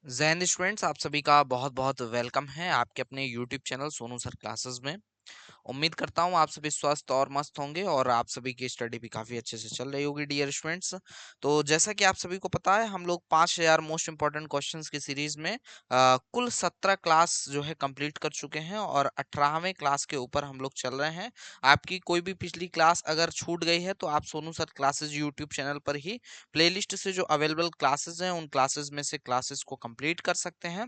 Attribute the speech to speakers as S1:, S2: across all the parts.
S1: Jain students, आप सभी का बहुत बहुत वेलकम है आपके अपने YouTube channel Sonu sir classes में। उम्मीद करता हूँ आप सभी स्वस्थ और मस्त होंगे और आप सभी की स्टडी भी काफी अच्छे से चल रही होगी डियर स्टूडेंट्स। तो जैसा कि आप सभी को पता है, हम लोग 5000 मोस्ट इंपॉर्टेंट क्वेश्चंस की सीरीज में कुल 17 क्लास जो है कंप्लीट कर चुके हैं और 18वें क्लास के ऊपर हम लोग चल रहे हैं। आपकी कोई भी पिछली क्लास अगर छूट गई है तो आप Sonu sir classes YouTube channel पर ही प्लेलिस्ट से जो अवेलेबल क्लासेस हैं उन क्लासेस में से क्लासेस को कंप्लीट कर सकते हैं,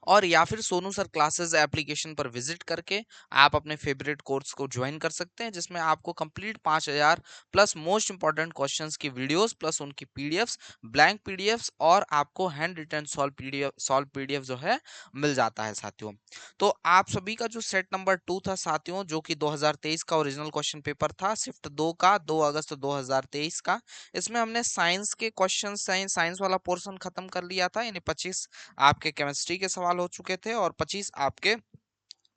S1: और या फिर सोनू सर क्लासेस एप्लीकेशन पर विजिट करके आप अपने फेवरेट कोर्स को ज्वाइन कर सकते हैं, जिसमें आपको complete 5000 plus most important questions की वीडियोस प्लस उनकी पीडीएफ्स, ब्लैंक पीडीएफ्स और आपको हैंड रिटन सॉल्व पीडीएफ जो है मिल जाता है साथियों। तो आप सभी का जो सेट नंबर 2 था साथियों, जो कि 2023 का ओरिजिनल क्वेश्चन पेपर था, शिफ्ट 2 का 2 अगस्त 2023 का। इसमें हमने साइंस के क्वेश्चन, साइंस वाला पोर्शन खत्म कर लिया था, यानी 25 आपके केमिस्ट्री के सवाल हो चुके थे और 25 आपके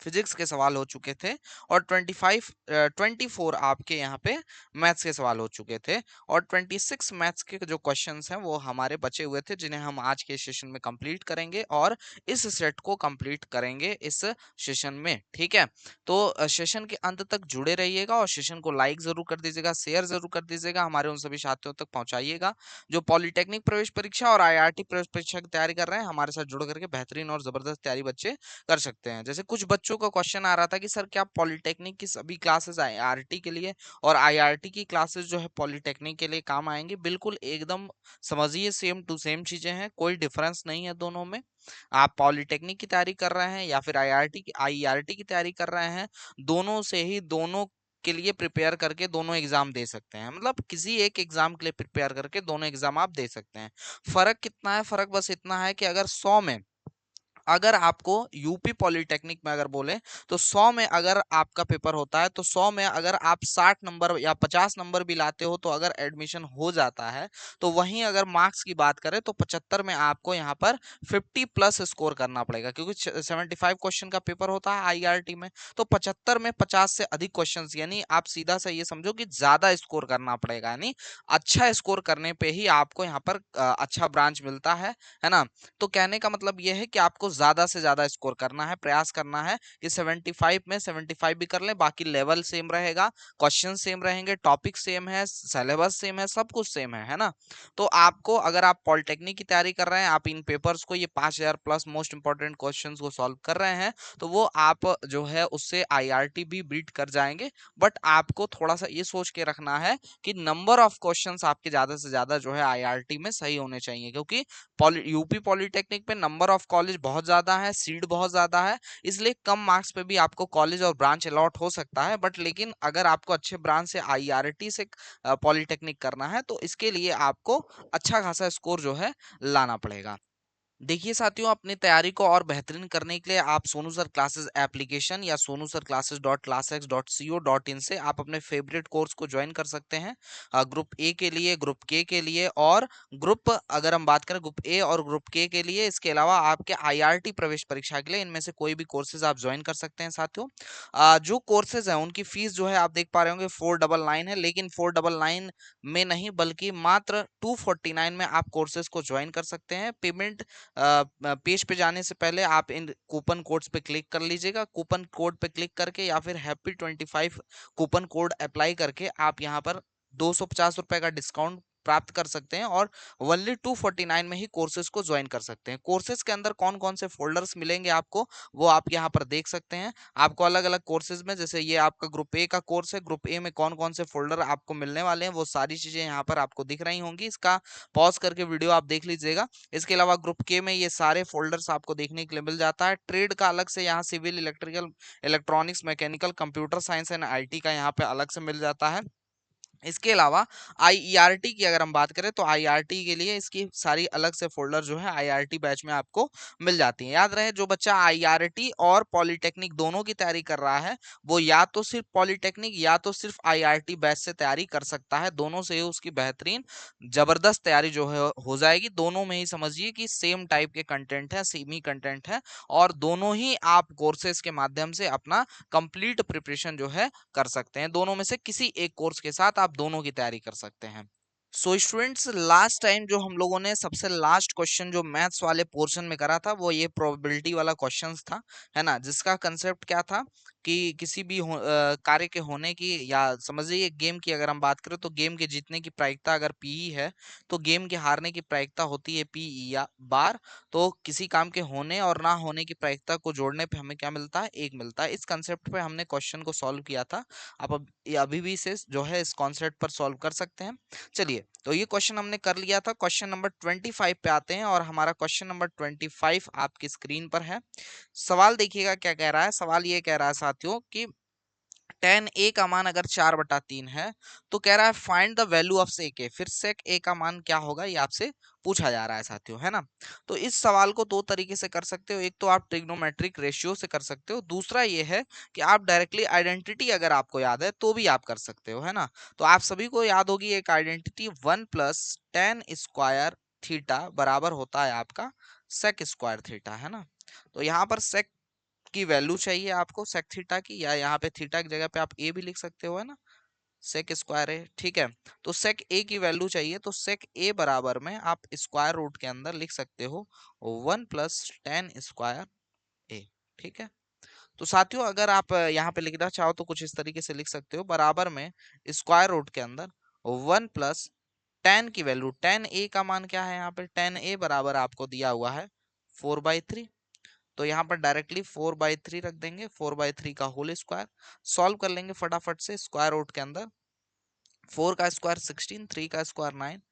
S1: फिजिक्स के सवाल हो चुके थे और 24 आपके यहाँ पे मैथ्स के सवाल हो चुके थे और 26 मैथ्स के जो क्वेश्चंस हैं वो हमारे बचे हुए थे, जिन्हें हम आज के सेशन में कंप्लीट करेंगे और इस सेट को कंप्लीट करेंगे इस सेशन में। ठीक है, तो सेशन के अंत तक जुड़े रहिएगा और सेशन को लाइक जरूर कर दीजिएगा, शेयर जरूर कर दीजिएगा, हमारे उन सभी साथियों तक पहुंचाइएगा जो पॉलिटेक्निक प्रवेश परीक्षा और आईआईटी प्रवेश परीक्षा की तैयारी कर रहे हैं। हमारे साथ जुड़ करके बेहतरीन और जबरदस्त तैयारी बच्चे कर सकते हैं। जैसे कुछ बच्चों का क्वेश्चन आ रहा था कि सर क्या पॉलिटेक्निक की सभी क्लासेस आईआरटी के लिए और आईआरटी की क्लासेस जो है पॉलिटेक्निक के लिए काम आएंगे? बिल्कुल एकदम समझिए, सेम टू सेम चीजें हैं, कोई डिफरेंस नहीं है दोनों में। आप पॉलिटेक्निक की तैयारी कर रहे हैं या फिर आईआरटी की तैयारी कर रहे हैं, दोनों से ही दोनों के लिए प्रिपेयर करके दोनों एग्जाम दे सकते हैं। मतलब किसी एक एग्जाम के लिए प्रिपेयर करके दोनों एग्जाम आप दे सकते हैं। फर्क कितना है? फर्क बस इतना है कि अगर 100 में अगर आपको यूपी पॉलिटेक्निक में अगर बोले तो 100 में अगर आपका पेपर होता है तो 100 में अगर आप 60 नंबर या 50 नंबर भी लाते हो तो अगर एडमिशन हो जाता है। तो वहीं अगर मार्क्स की बात करें तो 75 में आपको यहाँ पर 50 प्लस स्कोर करना पड़ेगा, क्योंकि 75 क्वेश्चन का पेपर होता है आईआरटी में। तो 75 में 50 से अधिक क्वेश्चन, यानी आप सीधा सा ये समझो कि ज्यादा स्कोर करना पड़ेगा, यानी अच्छा स्कोर करने पे ही आपको यहाँ पर अच्छा ब्रांच मिलता है ना। तो कहने का मतलब यह है कि आपको ज्यादा से ज्यादा स्कोर करना है, प्रयास करना है कि 75 में 75 भी कर लें, बाकी लेवल सेम रहेगा, क्वेश्चन सेम रहेंगे, टॉपिक सेम है, सिलेबस सेम है, सब कुछ सेम है ना। तो आपको, अगर आप पॉलिटेक्निक की तैयारी कर रहे हैं, आप इन पेपर्स को, ये 5000 प्लस मोस्ट इंपॉर्टेंट क्वेश्चंस को सॉल्व कर रहे हैं, तो वो आप जो है उससे आईआरटी भी बीट कर जाएंगे। बट आपको थोड़ा सा ये सोच के रखना है कि नंबर ऑफ क्वेश्चंस आपके ज्यादा से ज्यादा जो है आईआरटी में सही होने चाहिए, क्योंकि यूपी पॉलिटेक्निक में नंबर ऑफ कॉलेज बहुत ज्यादा है, सीट बहुत ज्यादा है, इसलिए कम मार्क्स पे भी आपको कॉलेज और ब्रांच अलॉट हो सकता है। बट लेकिन अगर आपको अच्छे ब्रांच से आईआरटी से पॉलिटेक्निक करना है तो इसके लिए आपको अच्छा खासा स्कोर जो है लाना पड़ेगा। देखिए साथियों, अपनी तैयारी को और बेहतरीन करने के लिए आप सोनू सर क्लासेस एप्लीकेशन या Sonu sir classes dot classes dot C O dot in से आप अपने फेवरेट कोर्स को ज्वाइन कर सकते हैं। ग्रुप ए के लिए, ग्रुप के लिए और ग्रुप, अगर हम बात करें ग्रुप ए और ग्रुप के लिए, इसके अलावा आपके आईआरटी प्रवेश परीक्षा के लिए, इनमें से कोई भी कोर्सेज आप ज्वाइन कर सकते हैं साथियों। जो कोर्सेज हैं उनकी फीस जो है आप देख पा रहे होंगे 499 है, लेकिन 499 में नहीं बल्कि मात्र 249 में आप कोर्सेज को ज्वाइन कर सकते हैं। पेमेंट पेज पे जाने से पहले आप इन कूपन कोड्स पे क्लिक कर लीजिएगा। कूपन कोड पे क्लिक करके या फिर हैप्पी 25 कूपन कोड अप्लाई करके आप यहाँ पर 250 रुपए का डिस्काउंट प्राप्त कर सकते हैं और ओनली 249 में ही कोर्सेज को ज्वाइन कर सकते हैं। कोर्सेज के अंदर कौन कौन से फोल्डर्स मिलेंगे आपको, वो आप यहाँ पर देख सकते हैं। आपको अलग अलग कोर्सेज में, जैसे ये आपका ग्रुप ए का कोर्स है, ग्रुप ए में कौन कौन से फोल्डर आपको मिलने वाले हैं वो सारी चीजें यहाँ पर आपको दिख रही होंगी। इसका पॉज करके वीडियो आप देख लीजिएगा। इसके अलावा ग्रुप के में ये सारे फोल्डर्स आपको देखने के लिए मिल जाता है। ट्रेड का अलग से, यहाँ civil, electrical, electronics, mechanical, computer science and IT का यहाँ पे अलग से मिल जाता है। इसके अलावा आईईआरटी की अगर हम बात करें तो आईआरटी के लिए इसकी सारी अलग से फोल्डर जो है आईआरटी बैच में आपको मिल जाती है। याद रहे, जो बच्चा आईआरटी और पॉलिटेक्निक दोनों की तैयारी कर रहा है वो या तो सिर्फ पॉलिटेक्निक या तो सिर्फ आईआरटी बैच से तैयारी कर सकता है। दोनों से ही उसकी बेहतरीन जबरदस्त तैयारी जो है हो जाएगी। दोनों में ही समझिए कि सेम टाइप के कंटेंट है, सेम ही कंटेंट है, और दोनों ही आप कोर्सेज के माध्यम से अपना कंप्लीट प्रिपरेशन जो है कर सकते हैं। दोनों में से किसी एक कोर्स के साथ आप दोनों की तैयारी कर सकते हैं। सो स्टूडेंट्स, लास्ट टाइम जो हम लोगों ने सबसे लास्ट क्वेश्चन जो मैथ्स वाले पोर्शन में करा था वो ये प्रोबेबिलिटी वाला क्वेश्चंस था, है ना, जिसका कंसेप्ट क्या था कि किसी भी कार्य के होने की, या समझिए गेम की अगर हम बात करें तो गेम के जीतने की प्रायिकता अगर पी है तो गेम के हारने की प्रायिकता होती है पी या बार। तो किसी काम के होने और ना होने की प्रायिकता को जोड़ने पे हमें क्या मिलता है, एक मिलता है। इस कंसेप्ट पे हमने क्वेश्चन को सॉल्व किया था। आप अब ये अभी भी इसे जो है इस कॉन्सेप्ट पर सॉल्व कर सकते हैं। चलिए, तो ये क्वेश्चन हमने कर लिया था। क्वेश्चन नंबर 25 पे आते हैं और हमारा क्वेश्चन नंबर 25 आपकी स्क्रीन पर है। सवाल देखिएगा क्या कह रहा है। सवाल ये कह रहा है साथियों कि tan a का मान अगर 4/3 है तो कह रहा है find the value of sec a। फिर sec a का मान क्या होगा ये आपसे पूछा जा रहा है साथियों, है ना। तो इस सवाल को दो तरीके से कर सकते हो। एक तो आप ट्रिग्नोमेट्रिक रेशियो से कर सकते हो, दूसरा ये है कि आप डायरेक्टली आइडेंटिटी अगर आपको याद है तो भी आप कर सकते हो, है ना। तो आप सभी को याद होगी एक आइडेंटिटी, 1 + tan² थीटा बराबर होता है आपका sec² थीटा, है ना। तो यहाँ पर sec की वैल्यू चाहिए आपको सेक थीटा की, या यहाँ पे थीटा की जगह पे आप ए भी लिख सकते हो, है ना, सेक स्क्वायर है, ठीक है। तो सेक ए की वैल्यू चाहिए तो सेक ए बराबर में आप स्क्वायर रूट के अंदर लिख सकते हो 1 + tan² ए, ठीक है। तो साथियों अगर आप यहाँ पे लिखना चाहो तो कुछ इस तरीके से लिख सकते हो, बराबर में स्क्वायर रूट के अंदर 1 + tan की वैल्यू, tan ए का मान क्या है यहाँ पे, tan ए बराबर आपको दिया हुआ है 4/3। तो यहाँ पर डायरेक्टली 4/3 रख देंगे, 4/3 का होल स्क्वायर। सॉल्व कर लेंगे फटाफट से स्क्वायर रूट के अंदर, 4 का स्क्वायर 16, 3 का स्क्वायर 9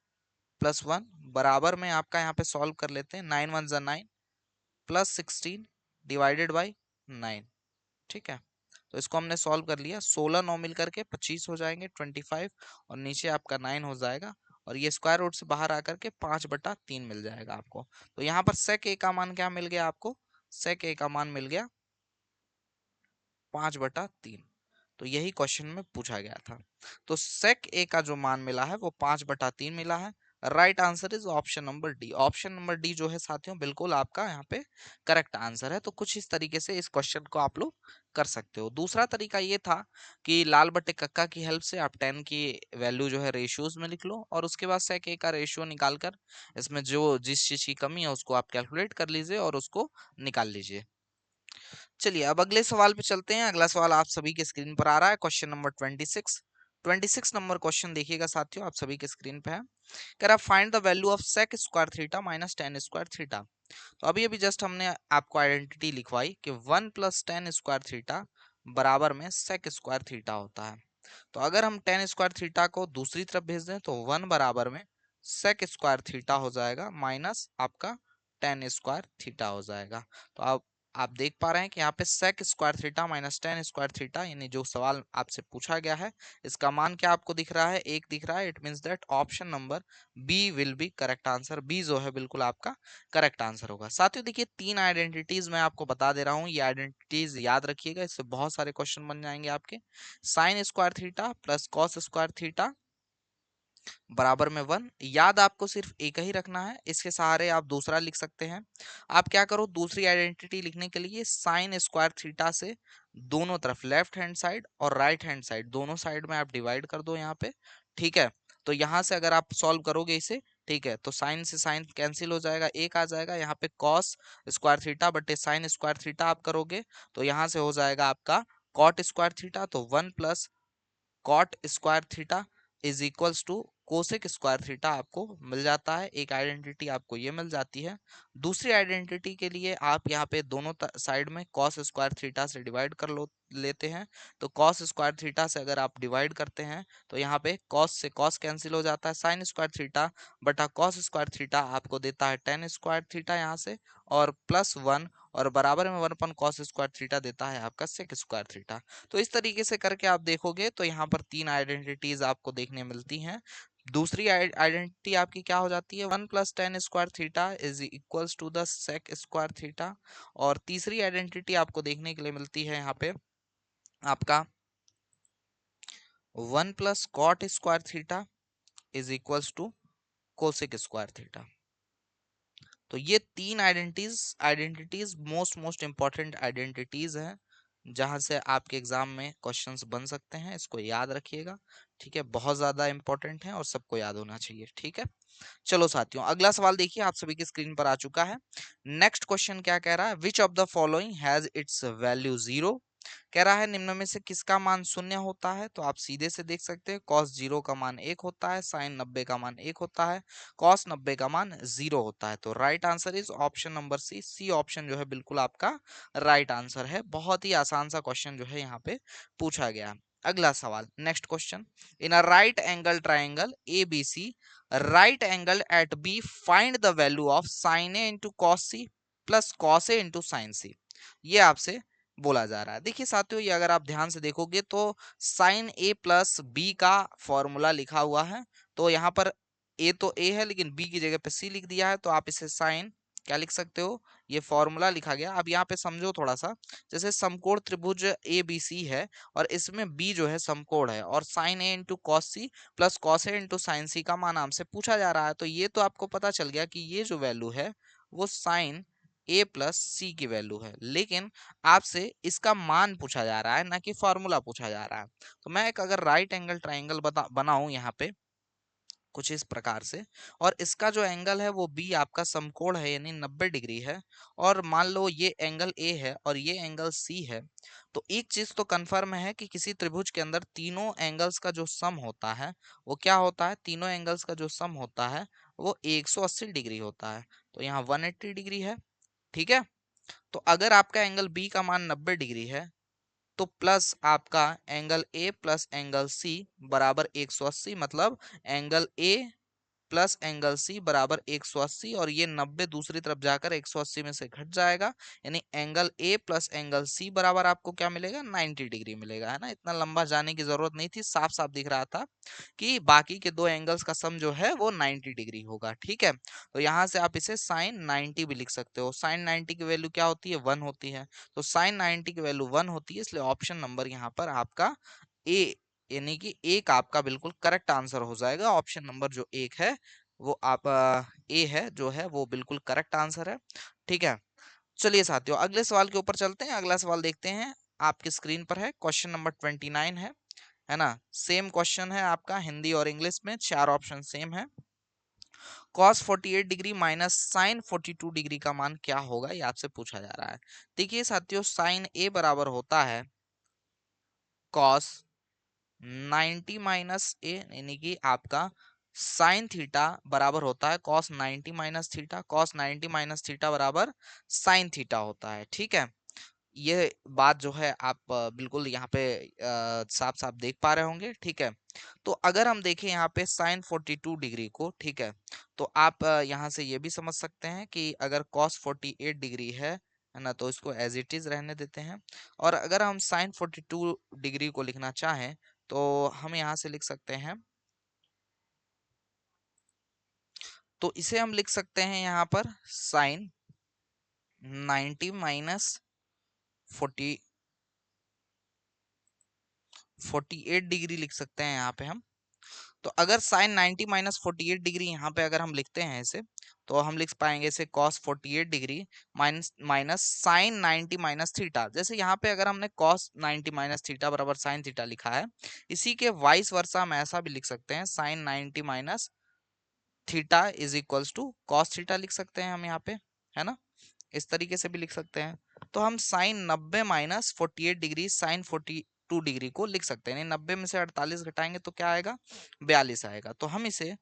S1: +1 बराबर में आपका यहाँ पे सॉल्व कर लेते हैं। 9 1 ज़ा 9 +16 डिवाइडेड बाई 9, ठीक है। तो इसको हमने सॉल्व कर लिया, 16 9 मिल करके 25 हो जाएंगे 25, और नीचे आपका 9 हो जाएगा, और ये स्क्वायर रूट से बाहर आकर के 5/3 मिल जाएगा आपको। तो यहाँ पर सेक ए का मान क्या मिल गया आपको, सेक ए का मान मिल गया 5/3। तो यही क्वेश्चन में पूछा गया था। तो सेक ए का जो मान मिला है वो 5/3 मिला है। Right answer is option number D. Option number D जो है साथियों बिल्कुल आपका यहाँ पे करेक्ट आंसर है। तो कुछ इस तरीके से इस क्वेश्चन को आप लोग कर सकते हो। दूसरा तरीका ये था कि लाल बट्टे कक्का की हेल्प से आप 10 की वैल्यू जो है रेशियोज में लिख लो, और उसके बाद सेक ए का रेशियो निकाल कर इसमें जो जिस चीज की कमी है उसको आप कैलकुलेट कर लीजिए और उसको निकाल लीजिए। चलिए अब अगले सवाल पे चलते हैं। अगला सवाल आप सभी के स्क्रीन पर आ रहा है, क्वेश्चन नंबर 26 नंबर क्वेश्चन देखिएगा साथियों, आप सभी के स्क्रीन पे है। कह रहा find the value of sec² theta minus tan² theta. तो अभी अभी जस्ट हमने आपको आइडेंटिटी लिखवाई कि 1 + tan² थीटा बराबर में sec² थीटा होता है। तो अगर हम tan² थीटा को दूसरी तरफ भेज दें तो 1 बराबर में sec² थीटा हो जाएगा माइनस आपका tan² थीटा हो जाएगा। तो आप देख पा रहे हैं कि यहाँ पे sec² theta minus tan² theta, यानी जो सवाल आपसे पूछा गया है इसका मान क्या आपको दिख रहा है, एक दिख रहा है। It means that option number B will be correct answer. B जो है बिल्कुल आपका करेक्ट आंसर होगा। साथियों देखिए, तीन आइडेंटिटीज मैं आपको बता दे रहा हूँ, ये आइडेंटिटीज याद रखिएगा, इससे बहुत सारे क्वेश्चन बन जाएंगे आपके। sin² theta plus cos² theta बराबर में 1। याद आपको सिर्फ एक ही रखना है, इसके सहारे आप दूसरा लिख सकते हैं। आप क्या करो, दूसरी आइडेंटिटी लिखने के लिए sin² थीटा से दोनों तरफ लेफ्ट हैंड साइड और राइट हैंड साइड दोनों साइड में आप डिवाइड कर दो यहाँ पे, ठीक है। तो यहाँ से अगर आप सॉल्व करोगे इसे, ठीक है, तो साइन से साइन कैंसिल हो जाएगा, एक आ जाएगा यहाँ पे cos² थीटा बटे sin² थीटा आप करोगे तो यहाँ से हो जाएगा आपका cot² थीटा। तो 1 + cot² theta is equals to cosec theta आपको मिल जाता है। एक आइडेंटिटी आपको ये मिल जाती है। दूसरी आइडेंटिटी के लिए आप यहाँ पे दोनों साइड में cos² थीटा से डिवाइड कर लो लेते हैं। तो cos² थीटा से अगर आप डिवाइड करते हैं तो यहाँ पे cos से cos कैंसिल हो जाता है, sin² थीटा बटा cos² थीटा आपको देता है tan² थीटा यहाँ से, और +1 और बराबर में 1/cos² थीटा देता है आपका sec² थीटा। तो इस तरीके से करके आप देखोगे तो यहाँ पर तीन आइडेंटिटीज आपको देखने मिलती हैं। दूसरी आइडेंटिटी आपकी क्या हो जाती है, 1 + tan² theta is equals to the sec² theta. और तीसरी आइडेंटिटी आपको देखने के लिए मिलती है यहाँ पे आपका 1 + cot² theta is equals to cosec theta. तो ये तीन identities most most important identities हैं, जहां से आपके एग्जाम में क्वेश्चंस बन सकते हैं, इसको याद रखिएगा। ठीक है, बहुत ज्यादा इंपॉर्टेंट है और सबको याद होना चाहिए। ठीक है, चलो साथियों, अगला सवाल देखिए, आप सभी की स्क्रीन पर आ चुका है। नेक्स्ट क्वेश्चन क्या कह रहा है, which of the following has its value zero. कह रहा है निम्न में से किसका मान शून्य होता है। तो आप सीधे से देख सकते हैं, कॉस जीरो का मान एक होता है, साइन 90 का मान एक होता है, कॉस 90 का मान जीरो होता है। तो right answer is option number C. C option जो है बिल्कुल आपका राइट आंसर है। बहुत ही आसान सा क्वेश्चन जो है यहाँ पे पूछा गया है। अगला सवाल, next question, in a right angle triangle A B C, right angle at B, find the value of sin A into cos C plus cos A into sin C। ये आपसे बोला जा रहा है। देखिए साथियों, ये अगर आप ध्यान से देखोगे तो sin A प्लस बी का फॉर्मूला लिखा हुआ है। तो यहाँ पर A तो A है लेकिन B की जगह पे C लिख दिया है, तो आप इसे sin क्या लिख सकते हो, ये फॉर्मूला लिखा गया। अब यहाँ पे समझो थोड़ा सा, जैसे समकोण त्रिभुज ए बी सी है और इसमें बी जो है समकोण है, और sine A into cos C plus cos A into sine C का मान हमसे पूछा जा रहा है। तो ये तो आपको पता चल गया कि ये जो वैल्यू है वो साइन ए प्लस सी की वैल्यू है, लेकिन आपसे इसका मान पूछा जा रहा है, ना कि फॉर्मूला पूछा जा रहा है। तो मैं एक अगर राइट एंगल ट्राइंगल बनाऊं यहाँ पे कुछ इस प्रकार से, और इसका जो एंगल है वो बी आपका समकोण है यानी 90 डिग्री है, और मान लो ये एंगल ए है और ये एंगल सी है। तो एक चीज तो कंफर्म है कि किसी त्रिभुज के अंदर तीनों एंगल्स का जो सम होता है वो क्या होता है, तीनों एंगल्स का जो सम होता है वो 180 डिग्री होता है। तो यहाँ 180 डिग्री है। ठीक है, तो अगर आपका एंगल बी का मान 90 डिग्री है, तो प्लस आपका angle A plus angle C बराबर 180, मतलब angle A plus angle C बराबर 180, और ये 90 दूसरी तरफ जाकर 180 में से घट जाएगा, यानी angle A plus angle C बराबर आपको क्या मिलेगा, 90 डिग्री मिलेगा। है ना, इतना लंबा जाने की जरूरत नहीं थी, साफ साफ दिख रहा था कि बाकी के दो एंगल्स का सम जो है वो 90 डिग्री होगा। ठीक है, तो यहाँ से आप इसे साइन 90 भी लिख सकते हो। साइन 90 की वैल्यू क्या होती है, 1 होती है। तो साइन 90 की वैल्यू 1 होती है, इसलिए ऑप्शन नंबर यहाँ पर आपका ए, यानी कि एक आपका बिल्कुल करेक्ट आंसर हो जाएगा। ऑप्शन नंबर जो एक है वो आप ए है जो है वो बिल्कुल करेक्ट आंसर है। ठीक है, चलिए साथियों, अगले सवाल के ऊपर चलते हैं। अगला सवाल देखते हैं, आपकी स्क्रीन पर है, क्वेश्चन नंबर 29 है ना। सेम क्वेश्चन है आपका हिंदी और इंग्लिश में, चार ऑप्शन सेम है। cos 48 degree minus sine 42 degree का मान क्या होगा, ये आपसे पूछा जा रहा है। देखिए साथियों, साइन ए बराबर होता है cos 90 माइनस ए, यानी कि आपका साइन थीटा बराबर होता है cos 90 minus theta. Cos 90 minus theta बराबर साइन थीटा होता है। ठीक है, ये बात जो है आप बिल्कुल यहाँ पे साफ साफ देख पा रहे होंगे। ठीक है, तो अगर हम देखें यहाँ पे साइन 42 डिग्री को, ठीक है, तो आप यहाँ से ये भी समझ सकते हैं कि अगर कॉस 48 डिग्री है ना, तो इसको एज इट इज रहने देते हैं। और अगर हम साइन 42 डिग्री को लिखना चाहें तो हम यहाँ से लिख सकते हैं, तो इसे हम लिख सकते हैं यहाँ पर साइन 90 माइनस 48 डिग्री लिख सकते हैं यहाँ पे हम। तो अगर साइन 90 माइनस 48 डिग्री यहाँ पे अगर हम लिखते हैं इसे, तो हम लिख पाएंगे इसे cos 48 degree minus minus sine 90 minus theta. जैसे यहाँ पे अगर हमने कॉस 90 माइनस थीटा बराबर साइन थीटा लिखा है, इसी के वाइस वर्सा हम ऐसा भी लिख सकते हैं, sine 90 minus theta is equals to cos theta लिख सकते हैं हम यहाँ पे, है ना, इस तरीके से भी लिख सकते हैं। तो हम sine 90 minus 48 degree sine 42 degree को लिख सकते हैं। 90 में से 48 घटाएंगे तो क्या आएगा, 42 आएगा। तो हम इसे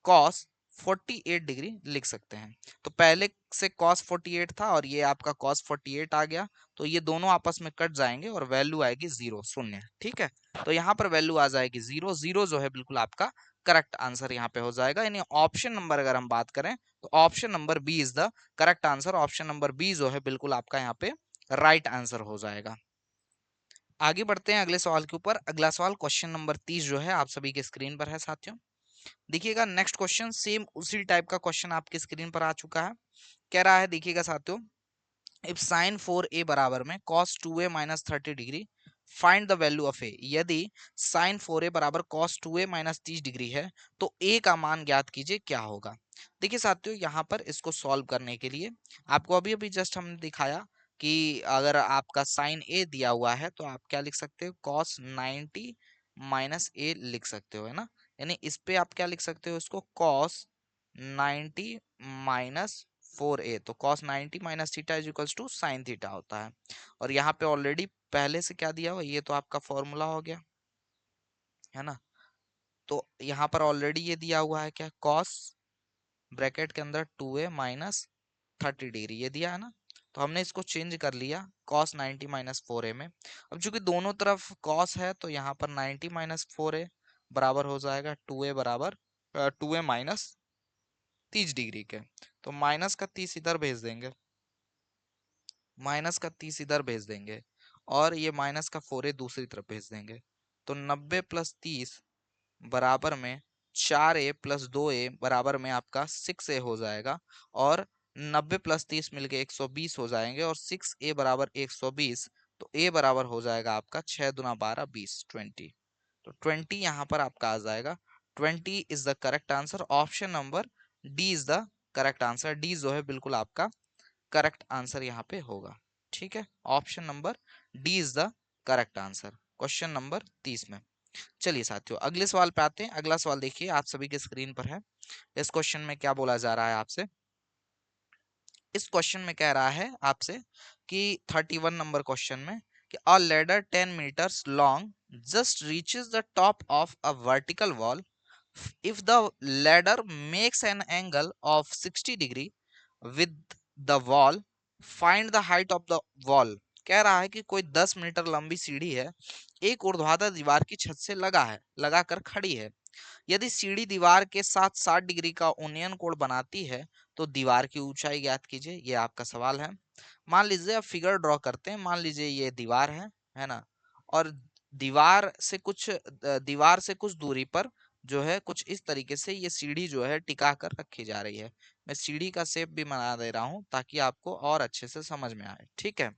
S1: कॉस 48 डिग्री लिख सकते हैं। तो पहले से कॉस 48 था और ये आपका कॉस 48 आ गया, तो ये दोनों आपस में कट जाएंगे और वैल्यू आएगी जीरो, शून्य। ठीक है, तो यहाँ पर वैल्यू आ जाएगी जीरो। जीरो जो है बिल्कुल आपका करेक्ट आंसर यहाँ पे हो जाएगा। यानी ऑप्शन नंबर अगर हम बात करें तो option number B is the correct answer. Option number B जो है बिल्कुल आपका यहाँ पे राइट आंसर हो जाएगा। आगे बढ़ते हैं अगले सवाल के ऊपर। अगला सवाल क्वेश्चन नंबर 30 जो है आप सभी के स्क्रीन पर है साथियों। देखिएगा, नेक्स्ट क्वेश्चन सेम उसी टाइप का क्वेश्चन आपकी स्क्रीन पर आ चुका है। कह रहा है, देखिएगा साथियों, इफ साइन 4a बराबर में cos 2a minus 30 degree, find the value of a। यदि साइन 4a बराबर cos 2a माइनस 30 डिग्री है तो a का मान ज्ञात कीजिए क्या होगा। देखिए साथियों, यहाँ पर इसको सॉल्व करने के लिए आपको अभी अभी जस्ट हमने दिखाया कि अगर आपका साइन a दिया हुआ है तो आप क्या लिख सकते हो, cos 90 माइनस ए लिख सकते हो, है ना। यानी इस पे आप क्या लिख सकते हो, इसको कॉस 90 माइनस 4a, तो cos 90 minus theta is equals to sine theta होता है। और यहाँ पे ऑलरेडी पहले से क्या दिया हुआ, ये तो आपका फॉर्मूला हो गया, है ना। तो यहाँ पर ऑलरेडी ये दिया हुआ है क्या, कॉस ब्रैकेट के अंदर 2a माइनस 30 डिग्री, ये दिया है ना। तो हमने इसको चेंज कर लिया cos 90 माइनस 4a में। अब चूंकि दोनों तरफ cos है तो यहाँ पर 90 माइनस 4a बराबर हो जाएगा 2a बराबर 2a माइनस 30 डिग्री के। तो माइनस का 30 इधर भेज देंगे, माइनस का 30 इधर भेज देंगे, और ये माइनस का 4a दूसरी तरफ भेज देंगे। तो 90 प्लस 30 बराबर में 4a प्लस 2a बराबर में आपका 6a हो जाएगा। और 90 प्लस 30 मिलके 120 हो जाएंगे, और 6a बराबर 120, तो a बराबर हो जाएगा आपका 6 दुना 12 20 20। तो 20 यहाँ पर आपका आ जाएगा। 20 is the correct answer. Option number D is the correct answer. D जो है बिल्कुल आपका करेक्ट आंसर यहाँ पे होगा। ठीक है, option number D is the correct answer question number 30 में। चलिए साथियों, अगले सवाल पे आते हैं। अगला सवाल देखिए, आप सभी के स्क्रीन पर है। इस क्वेश्चन में क्या बोला जा रहा है आपसे, इस क्वेश्चन में कह रहा है आपसे कि 31 नंबर क्वेश्चन में कि a ladder 10 metres long just reaches the top of a vertical wall if the ladder makes an angle of 60 degree with the wall, find the height of the wall। कह रहा है कि कोई 10 metre लंबी सीढ़ी है, एक ऊर्ध्वाधर दीवार की छत से लगाकर खड़ी है। यदि सीढ़ी दीवार के साथ 60 डिग्री का ओनियन कोण बनाती है तो दीवार की ऊंचाई ज्ञात कीजिए, ये आपका सवाल है। मान लीजिए, अब फिगर ड्रॉ करते हैं। मान लीजिए ये दीवार है ना। और दीवार से कुछ दूरी पर जो है कुछ इस तरीके से ये सीढ़ी जो है टिका कर रखी जा रही है। मैं सीढ़ी का शेप भी बना दे रहा हूं ताकि आपको और अच्छे से समझ में आए, ठीक है।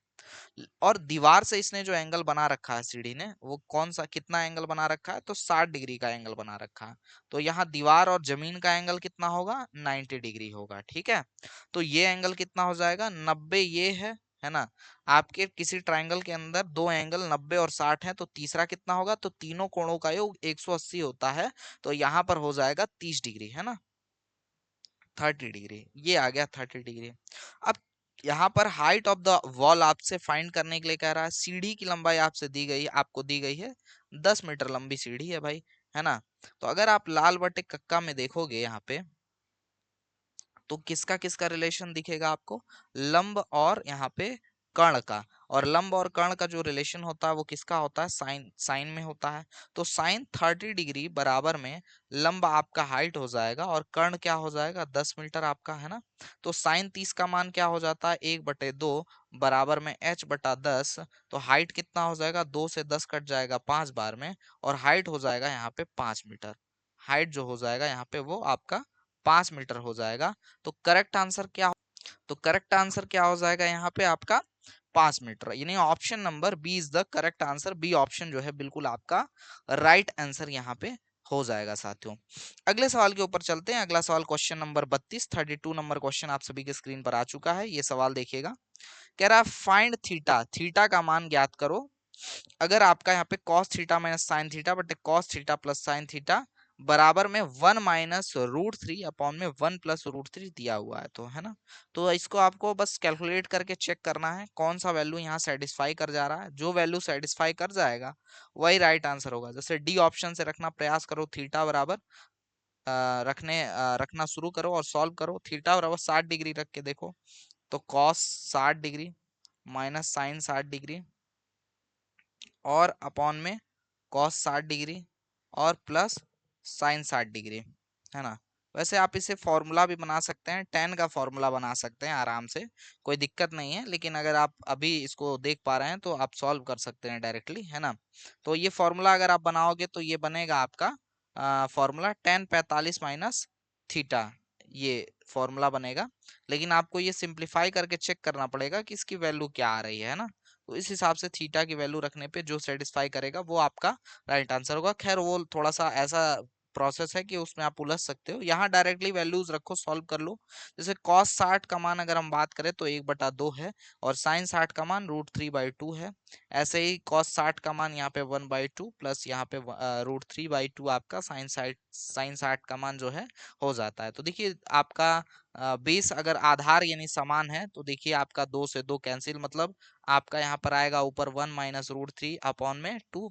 S1: और दीवार से इसने जो एंगल बना रखा है सीढ़ी ने, वो कौन सा कितना एंगल बना रखा है, तो 60 डिग्री का एंगल बना रखा है। तो यहाँ दीवार और जमीन का एंगल कितना होगा, 90 डिग्री होगा, ठीक है। तो ये एंगल कितना हो जाएगा, 90 ये है ना। आपके किसी ट्राइंगल के अंदर दो एंगल 90 और 60 है, तो तीसरा कितना होगा, तो तीनों कोणों का योग 180 होता है। तो यहाँ पर हो जाएगा 30 डिग्री, है ना। 30 डिग्री, ये आ गया 30 डिग्री। अब यहाँ पर हाइट ऑफ द वॉल आपसे फाइंड करने के लिए कह रहा है। सीढ़ी की लंबाई आपसे दी गई, आपको दी गई है 10 मीटर लंबी सीढ़ी है भाई, है ना। तो अगर आप लाल बटे कक्का में देखोगे यहाँ पे, तो किसका किसका रिलेशन दिखेगा आपको, लंब और यहाँ पे कर्ण का। और लंब और कर्ण का जो रिलेशन होता है वो किसका होता है, साइन साइन में होता है। तो साइन 30 डिग्री बराबर में लंब आपका हाइट हो जाएगा और कर्ण क्या हो जाएगा, 10 मीटर आपका, है ना। तो साइन 30 का मान क्या हो जाता है, 1/2 बराबर में h/10। तो हाइट कितना हो जाएगा, 2 से 10 कट जाएगा 5 बार में, और हाइट हो जाएगा यहाँ पे 5 मीटर। हाइट जो हो जाएगा यहाँ पे वो आपका 5 मीटर हो जाएगा। तो करेक्ट आंसर क्या, तो करेक्ट आंसर क्या हो जाएगा यहाँ पे आपका 5 मीटर। यानी option number B is the correct answer. B option जो है बिल्कुल आपका राइट आंसर यहाँ पे हो जाएगा साथियों। अगले सवाल के ऊपर चलते हैं। अगला सवाल क्वेश्चन नंबर 32 नंबर क्वेश्चन आप सभी के स्क्रीन पर आ चुका है। ये सवाल देखिएगा, कह रहा है फाइंड थीटा, थीटा का मान ज्ञात करो अगर आपका यहाँ पे cos theta minus sine theta बटे cos theta plus sine theta बराबर में 1 माइनस रूट थ्री अपॉन में 1 प्लस रूट थ्री दिया हुआ है, तो है ना। तो इसको आपको बस कैलकुलेट करके चेक करना है कौन सा वैल्यू यहाँ सेटिस्फाई कर जा रहा है। जो वैल्यू सेटिस्फाई कर जाएगा वही राइट आंसर होगा। जैसे डी ऑप्शन से रखना प्रयास करो, थीटा बराबर रखना शुरू करो और सॉल्व करो। थीटा बराबर 60 डिग्री रख के देखो, तो cos 60 degree minus sine 60 degree और अपॉन में cos 60 डिग्री और प्लस साइन 60 डिग्री, है ना। वैसे आप इसे फॉर्मूला भी बना सकते हैं, टेन का फॉर्मूला बना सकते हैं आराम से, कोई दिक्कत नहीं है। लेकिन अगर आप अभी इसको देख पा रहे हैं तो आप सॉल्व कर सकते हैं डायरेक्टली, है ना। तो ये फॉर्मूला अगर आप बनाओगे तो ये बनेगा आपका फॉर्मूला 10 45 माइनस थीटा, ये फॉर्मूला बनेगा। लेकिन आपको ये सिंप्लीफाई करके चेक करना पड़ेगा कि इसकी वैल्यू क्या आ रही है ना। तो इस हिसाब से थीटा की वैल्यू रखने पे जो सेटिस्फाई करेगा वो आपका राइट आंसर होगा। खैर वो थोड़ा सा ऐसा प्रोसेस है कि उसमें आप उलझ सकते हो। यहाँ डायरेक्टली वैल्यूज रखो, सॉल्व कर लो। जैसे कॉस 60 का मान अगर हम बात करें तो 1/2 है, और साइन 60 का मान √3/2 है। ऐसे ही कॉस 60 का मान यहाँ पे 1/2 प्लस यहाँ पे √3/2 आपका साइन 60 का मान जो है हो जाता है। तो देखिए आपका बेस अगर आधार यानी समान है तो देखिए आपका 2 से 2 कैंसिल, मतलब आपका यहाँ पर आएगा ऊपर 1 माइनस √3 अपॉन में 2।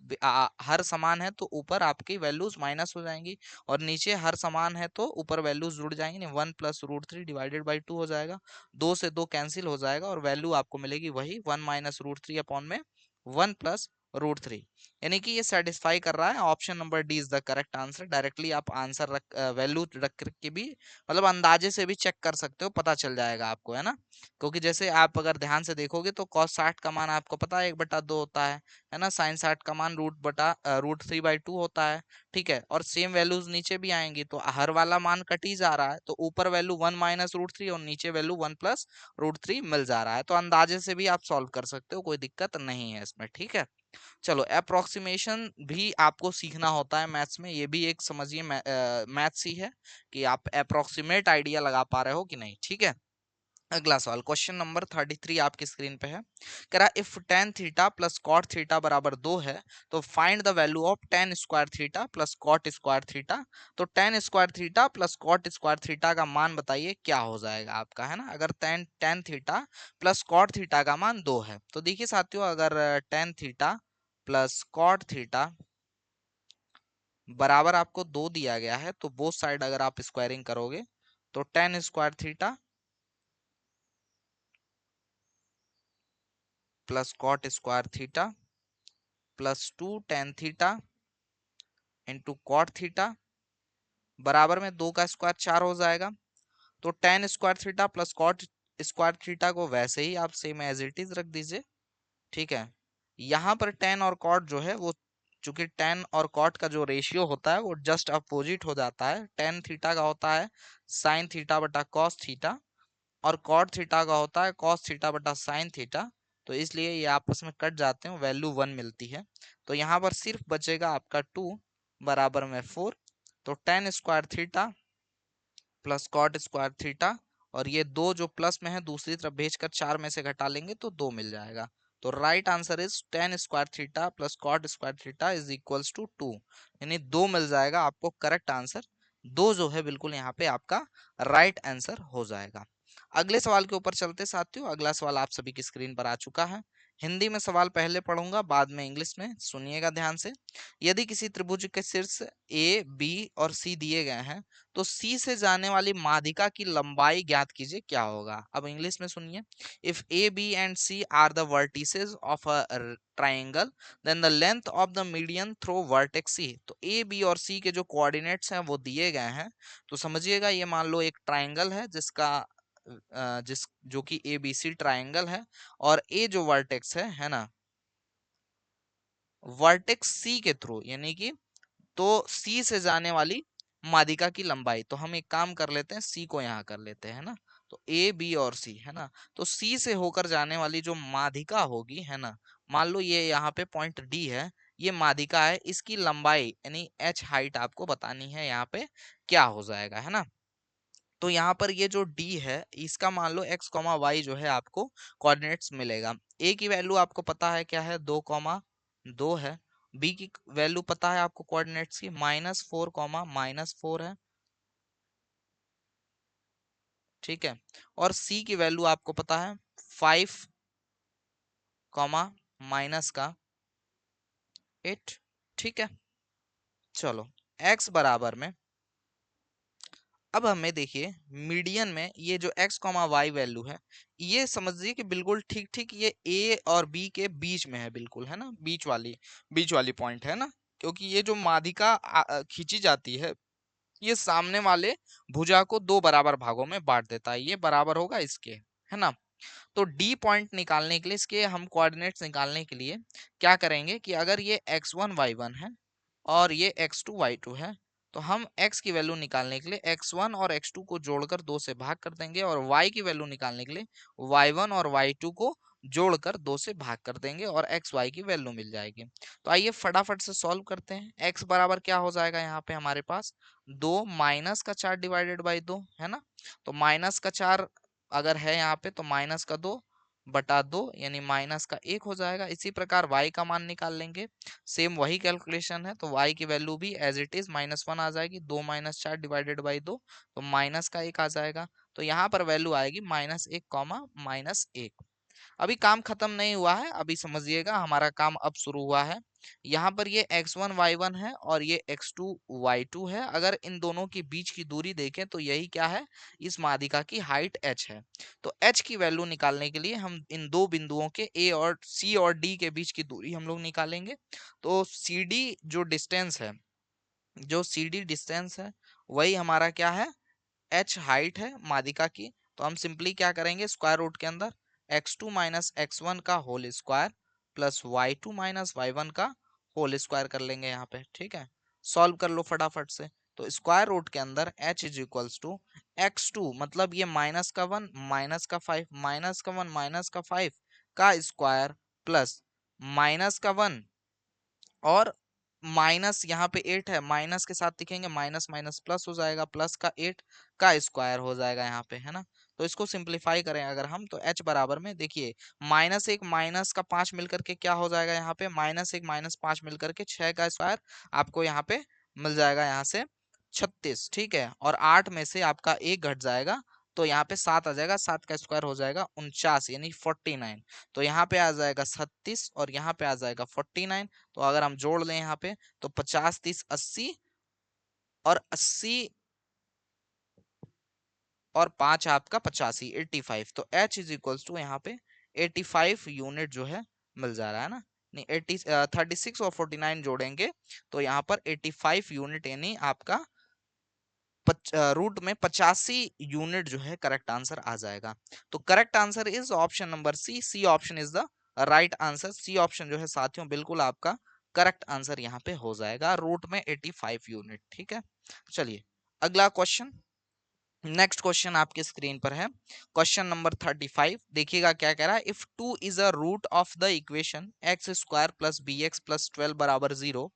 S1: हर समान है तो ऊपर आपकी वैल्यूज माइनस हो जाएंगी, और नीचे हर समान है तो ऊपर वैल्यूज जुड़ जाएंगी, नहीं 1 प्लस √3 डिवाइडेड बाई 2 हो जाएगा। 2 से 2 कैंसिल हो जाएगा और वैल्यू आपको मिलेगी वही 1 माइनस √3 अपॉन में 1 प्लस √3। यानी कि ये सेटिस्फाई कर रहा है। Option number D is the correct answer. Directly आप आंसर रख वैल्यू रख करके भी, मतलब अंदाजे से भी चेक कर सकते हो, पता चल जाएगा आपको, है ना। क्योंकि जैसे आप अगर ध्यान से देखोगे तो cos 60 का मान आपको पता है 1/2 होता है ना। साइन 60 का मान √3/2 होता है। ठीक है, और सेम वैल्यूज नीचे भी आएंगी तो हर वाला मान कट ही जा रहा है, तो ऊपर वैल्यू 1 माइनस √3 और नीचे वैल्यू 1 प्लस √3 मिल जा रहा है। तो अंदाजे से भी आप सॉल्व कर सकते हो, कोई दिक्कत नहीं है इसमें। ठीक है, चलो अप्रोक्सीमेशन भी आपको सीखना होता है मैथ्स में, ये भी एक समझिए मैथ्स ही है कि आप अप्रोक्सीमेट आइडिया लगा पा रहे हो कि नहीं। ठीक है, अगला सवाल क्वेश्चन नंबर 33 आपकी स्क्रीन पे है। कह रहा if tan theta plus cot theta बराबर 2 है तो find the value of tan square theta plus cot square theta. तो tan square theta plus cot square theta का मान बताइए क्या हो जाएगा आपका, है ना। अगर tan theta plus cot theta का मान 2 है तो देखिए साथियों, अगर tan theta plus cot theta बराबर आपको 2 दिया गया है तो बोथ साइड अगर आप स्क्वायरिंग करोगे तो tan square theta plus cot square theta plus 2 tan theta into cot theta बराबर में 2 का स्क्वायर 4 हो जाएगा। तो tan square theta plus cot square theta को वैसे ही आप सेम एज इट इज रख दीजिए। ठीक है, यहाँ पर tan और कॉट जो है वो, चूंकि tan और कॉट का जो रेशियो होता है वो जस्ट अपोजिट हो जाता है। tan थीटा का होता है साइन थीटा बटा कॉस थीटा, और कॉट थीटा का होता है कॉस थीटा बटा साइन थीटा। तो इसलिए ये आपस में कट जाते हैं, वैल्यू 1 मिलती है। तो यहाँ पर सिर्फ बचेगा आपका 2 बराबर में 4। तो tan square theta plus cot square theta, और ये दो जो प्लस में है दूसरी तरफ भेजकर 4 में से घटा लेंगे तो 2 मिल जाएगा। तो right answer is tan square theta plus cot square theta is equals to 2, यानी 2 मिल जाएगा आपको करेक्ट आंसर। 2 जो है बिल्कुल यहाँ पे आपका राइट आंसर हो जाएगा। अगले सवाल के ऊपर चलते साथियों। अगला सवाल आप सभी की स्क्रीन पर आ चुका है। हिंदी में सवाल पहले पढ़ूंगा, बाद में इंग्लिश में, सुनिएगा ध्यान से। यदि किसी त्रिभुज के शीर्ष ए बी और सी दिए गए हैं तो सी से जाने वाली माध्यिका की लंबाई ज्ञात कीजिए क्या होगा। अब इंग्लिश में सुनिए। If A B and C are the vertices of a triangle then the length of the median through vertex C. तो ए बी और सी के जो कोऑर्डिनेट्स हैं वो दिए गए हैं। तो समझिएगा ये मान लो एक ट्राइंगल है जिसका जिस जो कि ए बी सी ट्राइंगल है, और ए जो वर्टेक्स है ना, वर्टेक्स सी के थ्रू, यानी कि तो सी से जाने वाली माध्यिका की लंबाई। तो हम एक काम कर लेते हैं, सी को यहाँ कर लेते हैं ना। तो ए बी और सी है ना, तो सी से होकर जाने वाली जो माध्यिका होगी, है ना, मान लो ये यहाँ पे पॉइंट डी है, ये माध्यिका है, इसकी लंबाई यानी एच हाइट आपको बतानी है यहाँ पे क्या हो जाएगा, है ना। तो यहाँ पर ये जो d है इसका मान लो x कॉमा वाई जो है आपको कोऑर्डिनेट्स मिलेगा। a की वैल्यू आपको पता है क्या है, 2,2 है। b की वैल्यू पता है आपको कोऑर्डिनेट्स की, -4, है। ठीक है, और c की वैल्यू आपको पता है 5, माइनस का 8। ठीक है, चलो x बराबर में, अब हमें देखिए मीडियन में ये जो x कॉमा वाई वैल्यू है, ये समझिए कि बिल्कुल ठीक ठीक ये a और b के बीच में है, बिल्कुल, है ना, बीच वाली पॉइंट है ना। क्योंकि ये जो माध्यिका खींची जाती है ये सामने वाले भुजा को दो बराबर भागों में बांट देता है, ये बराबर होगा इसके, है ना। तो डी पॉइंट निकालने के लिए, इसके हम कोऑर्डिनेट्स निकालने के लिए क्या करेंगे कि अगर ये x1 y1 है और ये x2 y2 है, तो हम x की वैल्यू निकालने के लिए x1 और x2 को जोड़कर 2 से भाग कर देंगे, और y की वैल्यू निकालने के लिए y1 और y2 को जोड़कर 2 से भाग कर देंगे और एक्स वाई की वैल्यू मिल जाएगी। तो आइए फटाफट से सॉल्व करते हैं। एक्स बराबर क्या हो जाएगा यहाँ पे हमारे पास, 2 माइनस का 4 डिवाइडेड बाई 2 है ना। तो माइनस का 4 अगर है यहाँ पे तो माइनस का 2 बटा 2 यानी माइनस का 1 हो जाएगा। इसी प्रकार y का मान निकाल लेंगे, सेम वही कैलकुलेशन है, तो y की वैल्यू भी एज इट इज -1 आ जाएगी। 2 माइनस 4 डिवाइडेड बाई 2 तो माइनस का 1 आ जाएगा। तो यहाँ पर वैल्यू आएगी -1 कॉमा -1। अभी काम खत्म नहीं हुआ है, अभी समझिएगा हमारा काम अब शुरू हुआ है। यहाँ पर ये x1 y1 है और ये x2 y2 है। अगर इन दोनों के बीच की दूरी देखें तो यही क्या है, इस माध्यिका की हाइट h है। तो h की वैल्यू निकालने के लिए हम इन दो बिंदुओं के a और c और d के बीच की दूरी हम लोग निकालेंगे। तो cd जो डिस्टेंस है, वही हमारा क्या है, h हाइट है मादिका की। तो हम सिंपली क्या करेंगे, स्क्वायर रूट के अंदर x2 माइनस x1 का whole square plus y2 minus y1 का होल स्क्वायर कर लेंगे यहाँ पे। ठीक है, सॉल्व कर लो फटाफट से। तो स्क्वायर रूट के अंदर h is equals to x2 मतलब ये -1 -5 -1 -5 का स्क्वायर प्लस -1 और माइनस यहाँ पे 8 है, माइनस के साथ लिखेंगे माइनस माइनस प्लस हो जाएगा, प्लस का 8 का स्क्वायर हो जाएगा यहाँ पे, है ना। तो इसको सिंप्लीफाई करें अगर हम, तो h बराबर में देखिए -1 माइनस का 5 मिलकर के क्या हो जाएगा यहाँ पे, -1 -5 मिलकर के 6 का स्क्वायर आपको यहाँ पे मिल जाएगा यहाँ से 36। ठीक है, और 8 में से आपका एक घट जाएगा तो यहाँ पे 7 आ जाएगा, 7 का स्क्वायर हो जाएगा 49 यानी 49। तो यहाँ पे आ जाएगा 36 और यहाँ पे आ जाएगा 49। तो अगर हम जोड़ लें यहाँ पे तो 50 30 80 और 80 और 5 आपका 85 85। तो H इज इक्वल्स टू यहाँ पे 85 यूनिट जो है मिल जा रहा है ना। नहीं 80 36 और 49 जोड़ेंगे तो यहाँ पर 85 यूनिट यानी आपका रूट में 85 यूनिट जो है करेक्ट आंसर आ जाएगा। तो correct answer is option number C, C option is the right answer. C option जो है साथियों बिल्कुल आपका करेक्ट आंसर यहाँ पे हो जाएगा, रूट में 85 यूनिट। ठीक है, चलिए अगला क्वेश्चन। नेक्स्ट क्वेश्चन आपके स्क्रीन पर है, क्वेश्चन नंबर 35। देखिएगा क्या कह रहा है, if 2 is a root of the equation x square plus B x plus 12 बराबर 0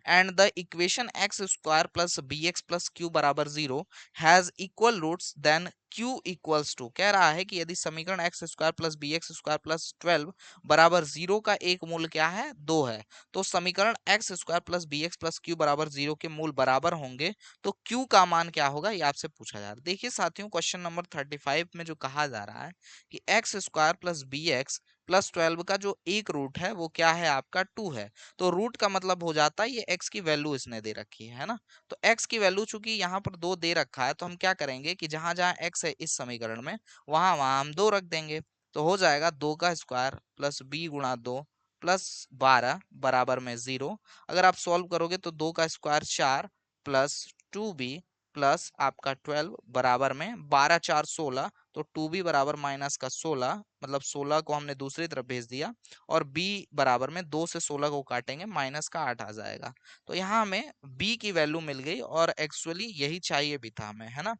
S1: and the equation x square plus B x plus Q बराबर 0 has equal roots, then Q equals to, कह रहा है कि यदि समीकरण x square plus B x square plus 12 बराबर 0 का एक मूल क्या है, 2 है, तो समीकरण x square plus B x plus Q बराबर 0 के मूल बराबर होंगे तो Q का मान क्या होगा, ये आपसे पूछा जा रहा है। देखिए साथियों क्वेश्चन नंबर 35 में जो कहा जा रहा है कि x square plus B x plus 12 का जो एक रूट है वो क्या है आपका 2 है। तो रूट का मतलब हो जाता है ये x की वैल्यू इसने दे रखी है ना। तो x की वैल्यू चूंकि यहाँ पर 2 दे रखा है तो हम क्या करेंगे कि जहां जहां x है इस समीकरण में वहां वहां हम 2 रख देंगे। तो हो जाएगा 2 का स्क्वायर प्लस b गुणा 2 प्लस 12 बराबर में 0। अगर आप सॉल्व करोगे तो 2 का स्क्वायर 4 प्लस 2b प्लस आपका 12 बराबर में 12 4 16। तो 2b बराबर माइनस का 16 मतलब 16 को हमने दूसरी तरफ भेज दिया और b बराबर में 2 से 16 को काटेंगे माइनस का 8 आ जाएगा। तो यहाँ हमें b की वैल्यू मिल गई और एक्चुअली यही चाहिए भी था हमें, है ना।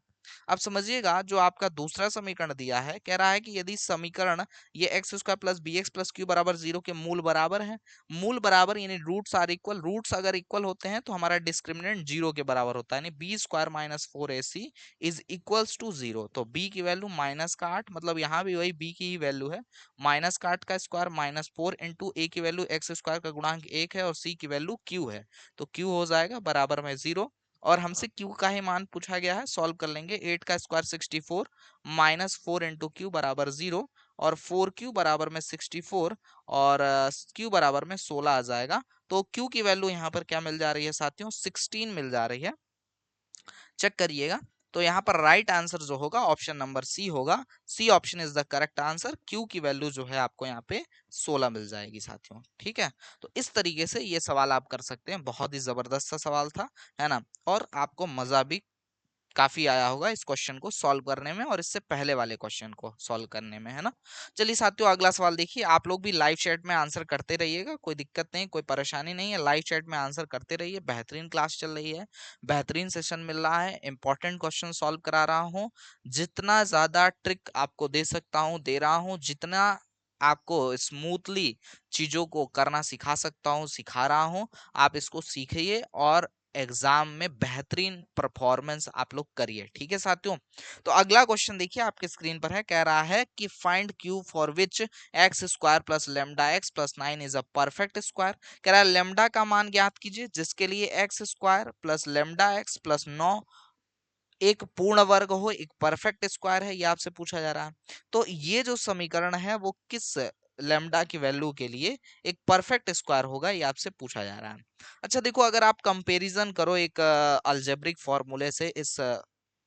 S1: अब समझिएगा जो आपका दूसरा समीकरण दिया है, कह रहा है कि यदि समीकरण ये x square plus B x plus Q बराबर 0 के मूल बराबर है, मूल बराबर यानी रूट्स आर इक्वल, रूट्स अगर इक्वल होते हैं तो हमारा डिस्क्रिमिनेंट 0 के बराबर होता है, यानी B square minus 4ac is equals to 0। तो b की वैल्यू माइनस का 8 मतलब यहाँ भी वही b की ही वैल्यू है, माइनस का 8 का स्क्वायर माइनस 4 इंटू a की वैल्यू एक्स स्क्वायर का गुणांक 1 है और c की वैल्यू q है। तो q हो जाएगा बराबर में 0 और हमसे q का ही मान पूछा गया है, सॉल्व कर लेंगे। 8 का स्क्वायर 64 माइनस 4 इंटू क्यू बराबर 0 और 4q बराबर में 64 और q बराबर में 16 आ जाएगा। तो q की वैल्यू यहाँ पर क्या मिल जा रही है साथियों, 16 मिल जा रही है, चेक करिएगा। तो यहाँ पर राइट आंसर जो होगा ऑप्शन नंबर सी होगा, C option is the correct answer. Q की वैल्यू जो है आपको यहाँ पे 16 मिल जाएगी साथियों। ठीक है, तो इस तरीके से ये सवाल आप कर सकते हैं, बहुत ही जबरदस्त सा सवाल था, है ना, और आपको मजा भी काफी आया होगा इस क्वेश्चन को सॉल्व करने में और इससे पहले वाले क्वेश्चन को सॉल्व करने में, है ना। चलिए साथियों अगला सवाल देखिए, आप लोग भी लाइव चैट में आंसर करते रहिएगा, कोई दिक्कत नहीं, कोई परेशानी नहीं है, लाइव चैट में आंसर करते रहिए। बेहतरीन क्लास चल रही है, बेहतरीन सेशन मिल रहा है, इंपॉर्टेंट क्वेश्चन सॉल्व करा रहा हूँ, जितना ज्यादा ट्रिक आपको दे सकता हूँ दे रहा हूँ, जितना आपको स्मूथली चीजों को करना सिखा सकता हूँ, सिखा रहा हूँ। आप इसको सीखिए और एग्जाम में बेहतरीन परफॉर्मेंस आप लोग करिए, ठीक है साथियों। तो अगला क्वेश्चन देखिए आपके स्क्रीन पर है, कह रहा है कि find Q for which x square plus lambda x plus 9 is a perfect square. कह रहा है लेमडा का मान ज्ञात कीजिए जिसके लिए x square plus lambda x plus 9 एक पूर्ण वर्ग हो, एक परफेक्ट स्क्वायर है, ये आपसे पूछा जा रहा है। तो ये जो समीकरण है वो किस लेमडा की वैल्यू के लिए एक परफेक्ट स्क्वायर होगा, ये आपसे पूछा जा रहा है। अच्छा देखो, अगर आप कंपैरिजन करो एक अलजेब्रिक फॉर्मूले से इस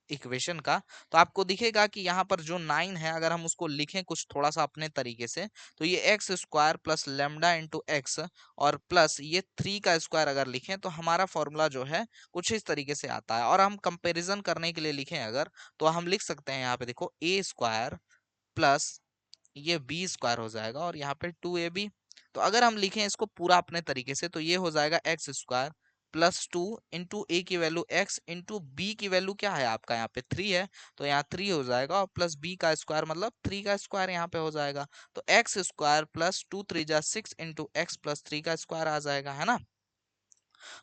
S1: इक्वेशन का, तो आपको दिखेगा कि यहाँ पर जो 9 है अगर हम उसको लिखें कुछ थोड़ा सा अपने तरीके से, तो ये x square plus lambda into x और प्लस ये 3 का स्क्वायर अगर लिखें तो हमारा फॉर्मूला जो है कुछ इस तरीके से आता है। और हम कंपैरिजन करने के लिए लिखें अगर, तो हम लिख सकते हैं यहाँ पे देखो ए स्क्वायर प्लस ये बी स्क्वायर हो जाएगा और यहाँ पे 2ab। तो अगर हम लिखें इसको पूरा अपने तरीके से तो ये हो जाएगा एक्स स्क्वायर प्लस 2 इंटू ए की वैल्यू एक्स इंटू बी की वैल्यू क्या है आपका यहाँ पे 3 है, तो यहाँ 3 हो जाएगा और प्लस बी का स्क्वायर मतलब 3 का स्क्वायर यहाँ पे हो जाएगा। तो एक्स स्क्वायर प्लस 2 3 जा 6 इंटू एक्स प्लस 3 का स्क्वायर आ जाएगा, है ना।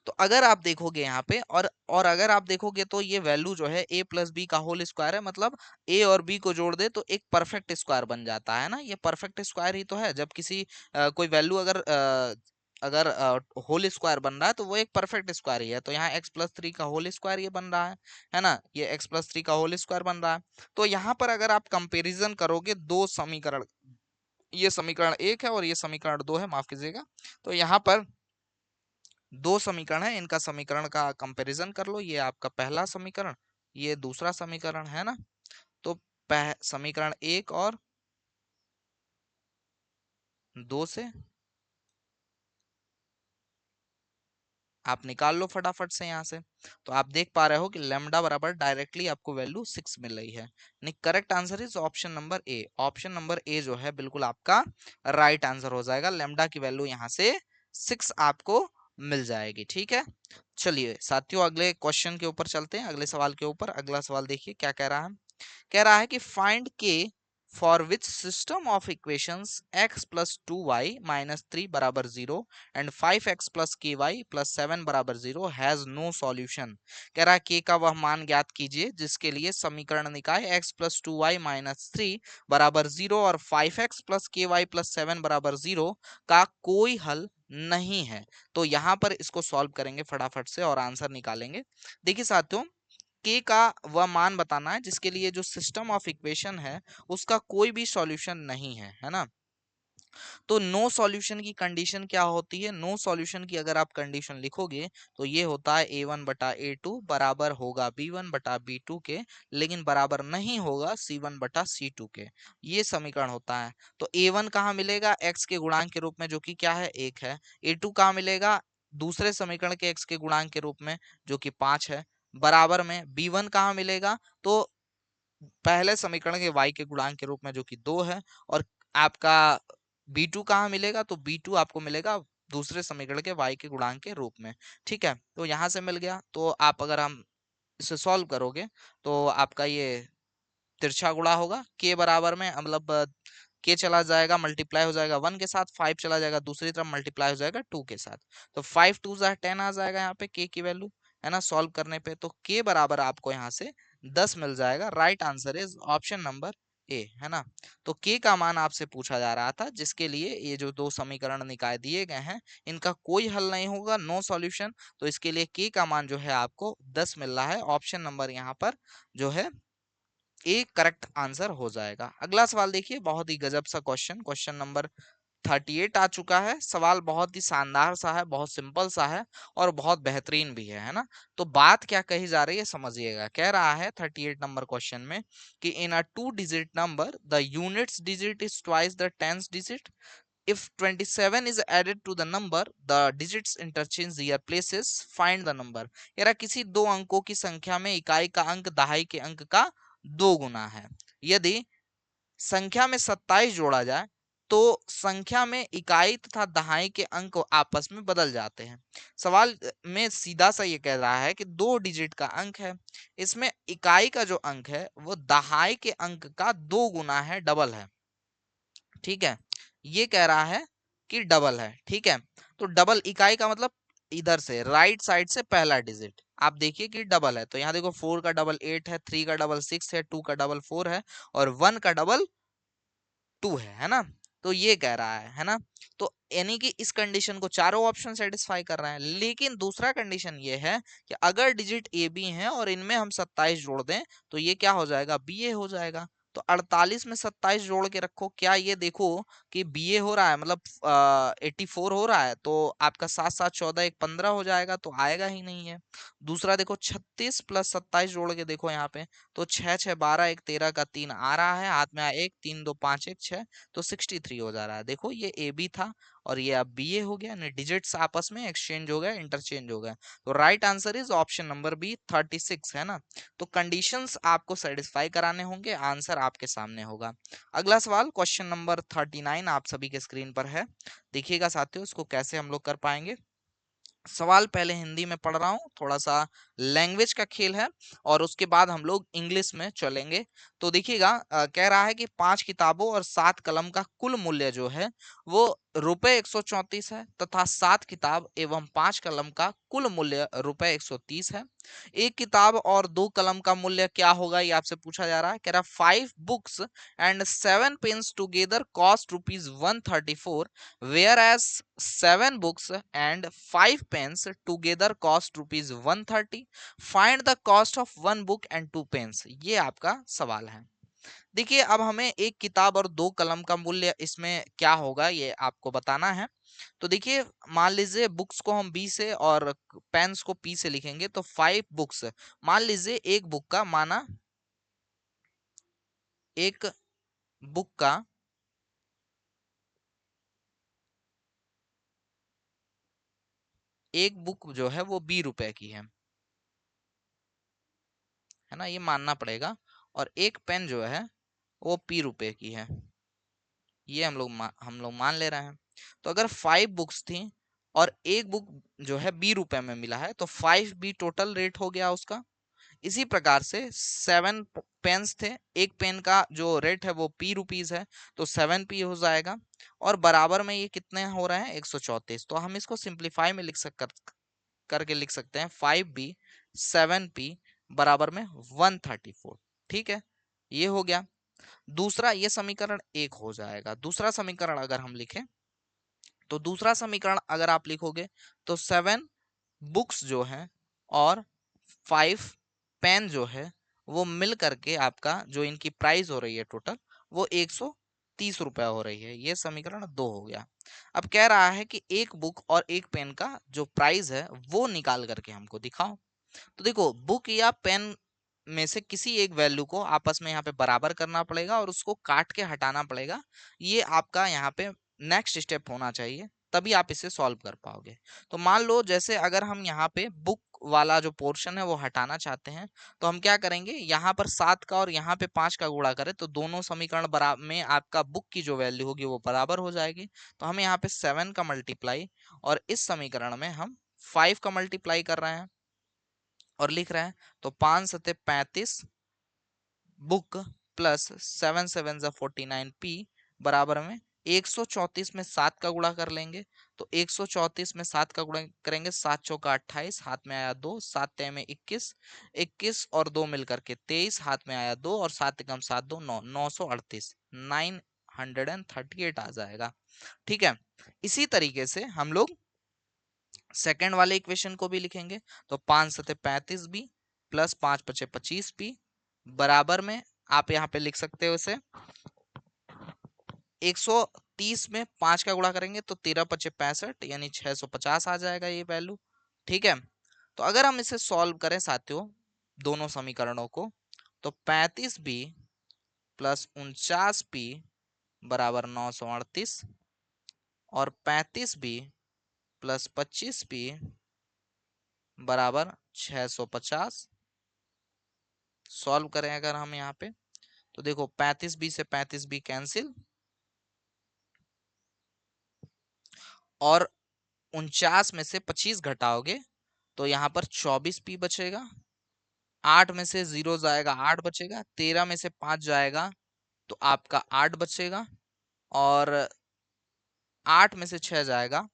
S1: तो अगर आप देखोगे यहाँ पे और अगर आप देखोगे तो ये वैल्यू जो है ए प्लस बी का होल स्क्वायर है, मतलब ए और बी को जोड़ दे तो एक परफेक्ट स्क्वायर बन जाता है ना। ये परफेक्ट स्क्वायर ही तो है, जब किसी कोई वैल्यू अगर होल स्क्वायर बन रहा है तो वो एक परफेक्ट स्क्वायर ही है। तो यहाँ एक्स प्लस 3 का होल स्क्वायर ये बन रहा है ना, ये एक्स प्लस 3 का होल स्क्वायर बन रहा है। तो यहाँ पर अगर आप कंपेरिजन करोगे दो समीकरण, ये समीकरण एक है और ये समीकरण दो है, माफ कीजिएगा। तो यहाँ पर दो समीकरण है, इनका समीकरण का कंपैरिजन कर लो। ये आपका पहला समीकरण, ये दूसरा समीकरण है ना। तो समीकरण एक और दो से आप निकाल लो फटाफट से यहाँ से। तो आप देख पा रहे हो कि लेमडा बराबर डायरेक्टली आपको वैल्यू 6 मिल रही है। नहीं, correct answer is option number A. Option number ए जो है बिल्कुल आपका राइट आंसर हो जाएगा। लेमडा की वैल्यू यहाँ से 6 आपको मिल जाएगी, ठीक है। चलिए साथियों, अगले क्वेश्चन के ऊपर चलते हैं, अगले सवाल के ऊपर। अगला सवाल देखिए क्या कह रहा है। कह रहा है कि फाइंड के for which system of equations x plus 2y minus 3 बराबर 0 एंड 5x प्लस के वाई प्लस 7 बराबर 0 हैज नो सॉल्यूशन। कह रहा है k का वह मान ज्ञात कीजिए जिसके लिए समीकरण निकाय x प्लस 2y माइनस 3 बराबर 0 और 5x प्लस के वाई प्लस 7 बराबर 0 का कोई हल नहीं है। तो यहाँ पर इसको सॉल्व करेंगे फटाफट से और आंसर निकालेंगे। देखिए साथियों, के का वह मान बताना है जिसके लिए जो सिस्टम ऑफ इक्वेशन है उसका कोई भी सॉल्यूशन नहीं है ना। तो नो सॉल्यूशन की कंडीशन क्या होती है, नो सॉल्यूशन की अगर आप कंडीशन लिखोगे तो ये होता है a1/a2 बराबर होगा b1/b2 के, लेकिन बराबर नहीं होगा c1/c2 के। ये समीकरण होता है। तो a1 कहाँ मिलेगा, x के गुणांक के रूप में जो कि क्या है 1 है। a2 कहाँ मिलेगा, दूसरे समीकरण के x के गुणांक के रूप में जो कि 5 है। बराबर में b1 कहाँ मिलेगा, तो पहले समीकरण के y के गुणांक के रूप में जो कि 2 है। और आपका b2 कहाँ मिलेगा, तो b2 आपको मिलेगा दूसरे समीकरण के y के गुणांक के रूप में। ठीक है, तो यहां से मिल गया। तो आप अगर हम इसे सॉल्व करोगे तो आपका ये तिरछा गुणा होगा के बराबर में, मतलब के चला जाएगा मल्टीप्लाई हो जाएगा 1 के साथ, 5 चला जाएगा दूसरी तरफ मल्टीप्लाई हो जाएगा 2 के साथ। तो 5 2 10 आ जाएगा यहाँ पे के की वैल्यू, है ना। सॉल्व करने पे तो के बराबर आपको यहाँ से 10 मिल जाएगा। Right answer is option number ए, है ना। तो के का मान आपसे पूछा जा रहा था जिसके लिए ये जो दो समीकरण निकाय दिए गए हैं इनका कोई हल नहीं होगा, नो सॉल्यूशन। तो इसके लिए के का मान जो है आपको 10 मिल रहा है। ऑप्शन नंबर यहाँ पर जो है एक करेक्ट आंसर हो जाएगा। अगला सवाल देखिए, बहुत ही गजब सा क्वेश्चन, क्वेश्चन नंबर 38 आ चुका है। सवाल बहुत ही शानदार सा है, बहुत सिंपल सा है और बहुत बेहतरीन भी है ना। तो बात क्या कही जा रही है समझिएगा। कह रहा है 38 नंबर क्वेश्चन में कि इन अ 2 digit number the units digit is twice the tens digit. If 27 is added to the number, the digits interchange their places. Find the number. यार किसी दो अंकों की संख्या में इकाई का अंक दहाई के अंक का 2 गुना है। यदि संख्या में 27 जोड़ा जाए तो संख्या में इकाई तथा दहाई के अंक आपस में बदल जाते हैं। सवाल में सीधा सा ये कह रहा है कि 2 डिजिट का अंक है, इसमें इकाई का जो अंक है वो दहाई के अंक का 2 गुना है, डबल है। ठीक है, ये कह रहा है कि डबल है। ठीक है, तो डबल इकाई का मतलब इधर से राइट साइड से पहला डिजिट आप देखिए कि डबल है, तो यहाँ देखो 4 का डबल 8 है, 3 का डबल 6 है, 2 का डबल 4 है और 1 का डबल 2 है ना। तो ये कह रहा है ना। तो यानी कि इस कंडीशन को चारों ऑप्शन सेटिस्फाई कर रहे हैं, लेकिन दूसरा कंडीशन ये है कि अगर डिजिट ए बी है और इनमें हम 27 जोड़ दें तो ये क्या हो जाएगा, बी ए हो जाएगा। तो 48 में 27 जोड़ के रखो, क्या ये देखो कि बी ए हो रहा है, मतलब 84 हो रहा है, तो आपका 7 7 14 एक 15 हो जाएगा, तो आएगा ही नहीं है। दूसरा देखो 36 प्लस 27 जोड़ के देखो यहाँ पे, तो 6 6 12 एक 13 का 3 आ रहा है, हाथ में आया 1 3 2 5 1 6, तो 63 हो जा रहा है। देखो ये ए बी था और ये अब बी ए हो गया, यानी डिजिट्स आपस में एक्सचेंज हो गया, इंटरचेंज हो गया। तो right answer is option number B 36 है ना। तो कंडीशंस आपको सेटिस्फाई कराने होंगे, आंसर आपके सामने होगा। अगला सवाल क्वेश्चन नंबर 39 आप सभी के स्क्रीन पर है, देखिएगा साथियों इसको कैसे हम लोग कर पाएंगे। सवाल पहले हिंदी में पढ़ रहा हूँ, थोड़ा सा लैंग्वेज का खेल है, और उसके बाद हम लोग इंग्लिश में चलेंगे। तो देखिएगा कह रहा है कि 5 किताबों और 7 कलम का कुल मूल्य जो है वो रुपए 134 है, तथा 7 किताब एवं 5 कलम का कुल मूल्य रुपए 130 है। एक किताब और 2 कलम का मूल्य क्या होगा, ये आपसे पूछा जा रहा है। कह रहा है 5 books and 7 pens together cost rupees 134, whereas 7 books and 5 pens together cost rupees 130, find the cost of one book and 2 pens। ये आपका सवाल है। देखिए अब हमें एक किताब और 2 कलम का मूल्य इसमें क्या होगा ये आपको बताना है। तो देखिए मान लीजिए बुक्स को हम बी से और पेन्स को पी से लिखेंगे, तो 5 बुक्स, मान लीजिए एक बुक का माना, एक बुक का एक बुक जो है वो 20 रुपए की है ना, ये मानना पड़ेगा। और एक पेन जो है वो पी रुपए की है, ये हम लोग मान ले रहे हैं। तो अगर 5 बुक्स थी और एक बुक जो है 20 रुपए में मिला है, तो 5 बी टोटल रेट हो गया उसका। इसी प्रकार से 7 पेन्स थे, एक पेन का जो रेट है वो पी रुपीज है, तो 7 पी हो जाएगा। और बराबर में ये कितने हो रहे हैं, 134। तो हम इसको सिंप्लीफाई में करके लिख सकते हैं 5 बी 7 पी बराबर में 134। ठीक है, ये हो गया दूसरा, ये समीकरण एक हो जाएगा। दूसरा समीकरण अगर हम लिखें, तो दूसरा समीकरण अगर आप लिखोगे तो 7 बुक्स जो है और 5 पेन जो है वो मिल करके आपका जो इनकी प्राइस हो रही है टोटल, वो 130 रुपया हो रही है। ये समीकरण दो हो गया। अब कह रहा है कि एक बुक और एक पेन का जो प्राइस है वो निकाल करके हमको दिखाओ। तो देखो बुक या पेन में से किसी एक वैल्यू को आपस में यहाँ पे बराबर करना पड़ेगा और उसको काट के हटाना पड़ेगा। ये आपका यहाँ पे नेक्स्ट स्टेप होना चाहिए, तभी आप इसे सॉल्व कर पाओगे। तो मान लो जैसे अगर हम यहाँ पे बुक वाला जो पोर्शन है वो हटाना चाहते हैं, तो हम क्या करेंगे, यहाँ पर 7 का और यहाँ पे 5 का गुणा करें तो दोनों समीकरण बराबर में आपका बुक की जो वैल्यू होगी वो बराबर हो जाएगी। तो हम यहाँ पे 7 का मल्टीप्लाई और इस समीकरण में हम 5 का मल्टीप्लाई कर रहे हैं और लिख रहे हैं, तो 5 सते 35 बुक प्लस 7 7 49 पी बराबर में 134 में 7 का गुणा कर लेंगे। तो 134 में 7 का गुणा करेंगे, 7 चौका 28, हाथ में आया 2, 7 तय में 21, 21 और 2 मिलकर के 23, हाथ में आया 2 और 7 एकम 7 2 9, 938, 938 आ जाएगा। ठीक है, इसी तरीके से हम लोग सेकेंड वाले इक्वेशन को भी लिखेंगे। तो 5 सते 35 बी प्लस 5 पचे 25 पी बराबर में आप यहाँ पे लिख सकते हो इसे 130 में 5 का गुणा करेंगे तो 13 पचे 65, यानी 650 आ जाएगा ये वैल्यू। ठीक है, तो अगर हम इसे सॉल्व करें साथियों दोनों समीकरणों को, तो 35 बी प्लस 49 पी बराबर 938 और 35 बी प्लस 25 पी बराबर 650। सॉल्व करें अगर हम यहाँ पे, तो देखो 35 बी से 35 बी कैंसिल और 49 में से 25 घटाओगे तो यहाँ पर 24 पी बचेगा। 8 में से 0 जाएगा 8 बचेगा, 13 में से 5 जाएगा तो आपका 8 बचेगा। और 8 में से 6 जाएगा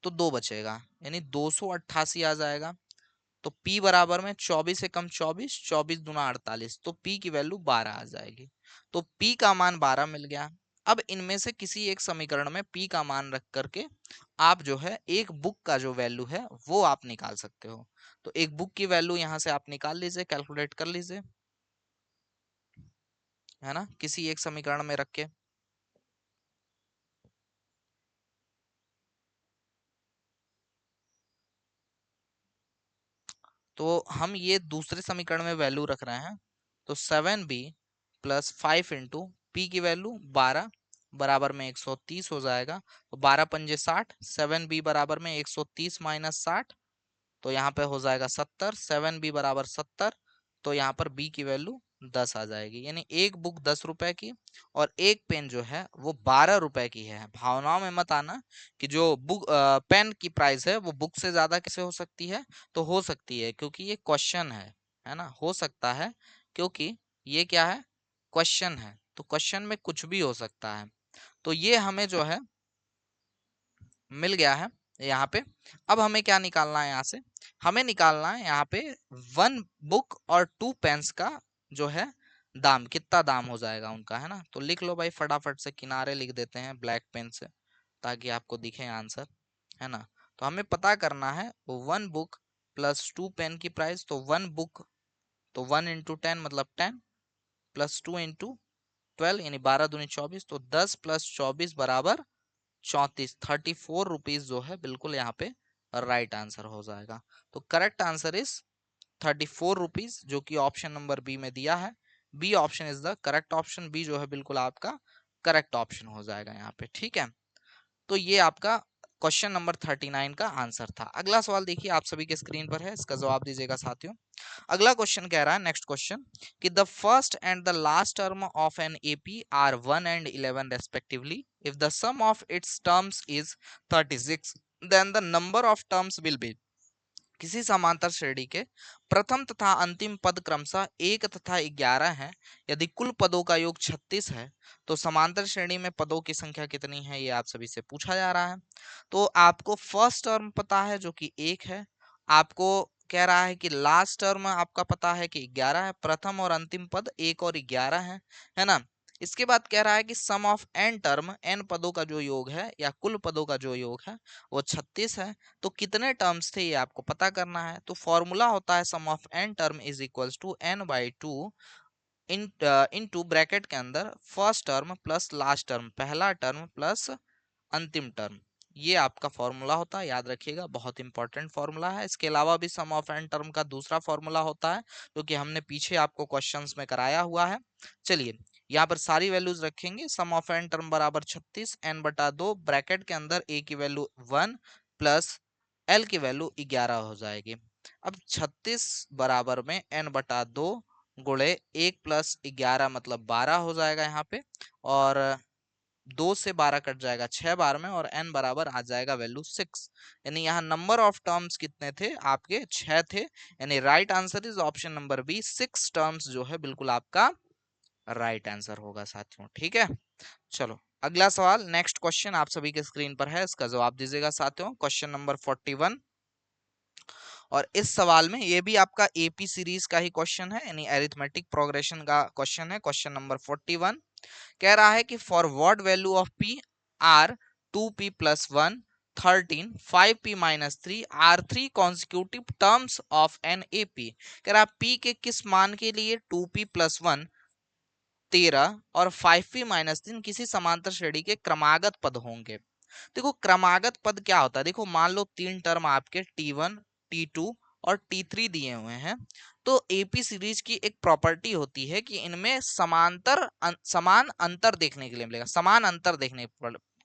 S1: तो 2 बचेगा, यानी 288 आ जाएगा। तो P बराबर में 24 से कम 24, 24 दूना 48, तो P की वैल्यू 12 आ जाएगी। तो P का मान 12 मिल गया। अब इनमें से किसी एक समीकरण में P का मान रख करके आप जो है एक बुक का जो वैल्यू है वो आप निकाल सकते हो। तो एक बुक की वैल्यू यहां से आप निकाल लीजिए, कैलकुलेट कर लीजिए, है ना, किसी एक समीकरण में रख के। तो हम ये दूसरे समीकरण में वैल्यू रख रहे हैं। तो 7b प्लस 5 इंटू पी की वैल्यू 12 बराबर में 130 हो जाएगा। तो 12 पंजे 60, 7b बराबर में 130 माइनस 60, तो यहाँ पे हो जाएगा 70, 7b बराबर 70, तो यहाँ पर b की वैल्यू 10 आ जाएगी। यानी एक बुक 10 रुपए की और एक पेन जो है वो 12 रुपए की है। भावनाओं में मत आना कि जो बुक पेन की प्राइस है वो बुक से ज्यादा कैसे हो सकती है। तो हो सकती है क्योंकि ये क्वेश्चन है ना, हो सकता है क्योंकि ये क्या है, क्वेश्चन है, तो क्वेश्चन में कुछ भी हो सकता है। तो ये हमें जो है मिल गया है यहाँ पे। अब हमें क्या निकालना है यहाँ से, हमें निकालना है यहाँ पे 1 बुक और 2 पेन्स का जो है दाम, कितना दाम हो जाएगा उनका, है ना। तो लिख लो भाई, फटाफट से किनारे लिख देते हैं ब्लैक पेन से ताकि आपको दिखे आंसर, है ना। तो हमें पता करना है 1 बुक प्लस 2 पेन की प्राइस। तो 1 बुक, तो 1 इंटू 10 मतलब 10, प्लस 2 इंटू 12 यानी 12 दूनी 24, तो 10 प्लस 24 बराबर 34, 34 रुपीज जो है बिल्कुल यहाँ पे राइट आंसर हो जाएगा। तो करेक्ट आंसर इज 34 रुपीज, जो कि ऑप्शन नंबर बी में दिया है। B option is the correct option, B जो है बिल्कुल आपका करेक्ट ऑप्शन हो जाएगा यहाँ पे, ठीक है। तो ये आपका क्वेश्चन नंबर 39 का आंसर था। अगला सवाल देखिए आप सभी के स्क्रीन पर है, इसका जवाब दीजिएगा साथियों। अगला क्वेश्चन कह रहा है, नेक्स्ट क्वेश्चन, कि the first and the last term of an AP are 1 and 11 respectively. If the sum of its terms is 36, then the number of terms will be. किसी समांतर श्रेणी के प्रथम तथा अंतिम पद क्रमशः 1 तथा 11 है। यदि कुल पदों का योग 36 है तो समांतर श्रेणी में पदों की संख्या कितनी है, ये आप सभी से पूछा जा रहा है। तो आपको फर्स्ट टर्म पता है जो कि 1 है, आपको कह रहा है कि लास्ट टर्म आपका पता है कि 11 है, प्रथम और अंतिम पद 1 और 11 है ना। इसके बाद कह रहा है कि सम ऑफ एन टर्म, एन पदों का जो योग है या कुल पदों का जो योग है वो 36 है। तो कितने टर्म्स थे ये आपको पता करना है। तो फॉर्मूला होता है sum of n term is equals to n by two into टू ब्रैकेट के अंदर first term plus last term, पहला टर्म प्लस अंतिम टर्म। ये आपका फॉर्मूला होता है, याद रखिएगा, बहुत इंपॉर्टेंट फॉर्मूला है। इसके अलावा भी सम ऑफ एन टर्म का दूसरा फॉर्मूला होता है जो कि हमने पीछे आपको क्वेश्चंस में कराया हुआ है। चलिए यहाँ पर सारी वैल्यूज रखेंगे। सम ऑफ एन टर्म बराबर 36, एन बटा 2, ब्रैकेट के अंदर ए की वैल्यू 1 प्लस एल की वैल्यू 11 हो जाएगी। अब 36 बराबर में एन बटा 2 गुणे 1 प्लस 11 मतलब 12 हो जाएगा यहाँ पे, और 2 से 12 कट जाएगा 6 बार में, और n बराबर आ जाएगा वैल्यू 6। यानी यहाँ नंबर ऑफ टर्म्स कितने थे आपके, 6 थे। यानी right answer is option number B, 6 terms जो है बिल्कुल आपका राइट आंसर होगा साथियों, ठीक है। चलो अगला सवाल, नेक्स्ट क्वेश्चन आप सभी के स्क्रीन पर है, इसका जवाब दीजिएगा साथियों। क्वेश्चन नंबर 41, और इस सवाल में ये भी आपका एपी सीरीज का ही क्वेश्चन है, यानी अरिथमेटिक प्रोग्रेशन का क्वेश्चन है। क्वेश्चन नंबर 41 कह रहा है कि for what value of p are 2p plus 1 13 5p minus 3 are 3 consecutive terms of an AP. कह रहा p के किस मान के लिए 2p प्लस 1 13 और 5p माइनस 3 किसी समांतर श्रेणी के क्रमागत पद होंगे। देखो क्रमागत पद क्या होता है, देखो मान लो 3 टर्म आपके T1 T2 और T3 दिए हुए हैं। तो एपी सीरीज की एक प्रॉपर्टी होती है कि इनमें समान अंतर देखने के लिए मिलेगा, समान अंतर देखने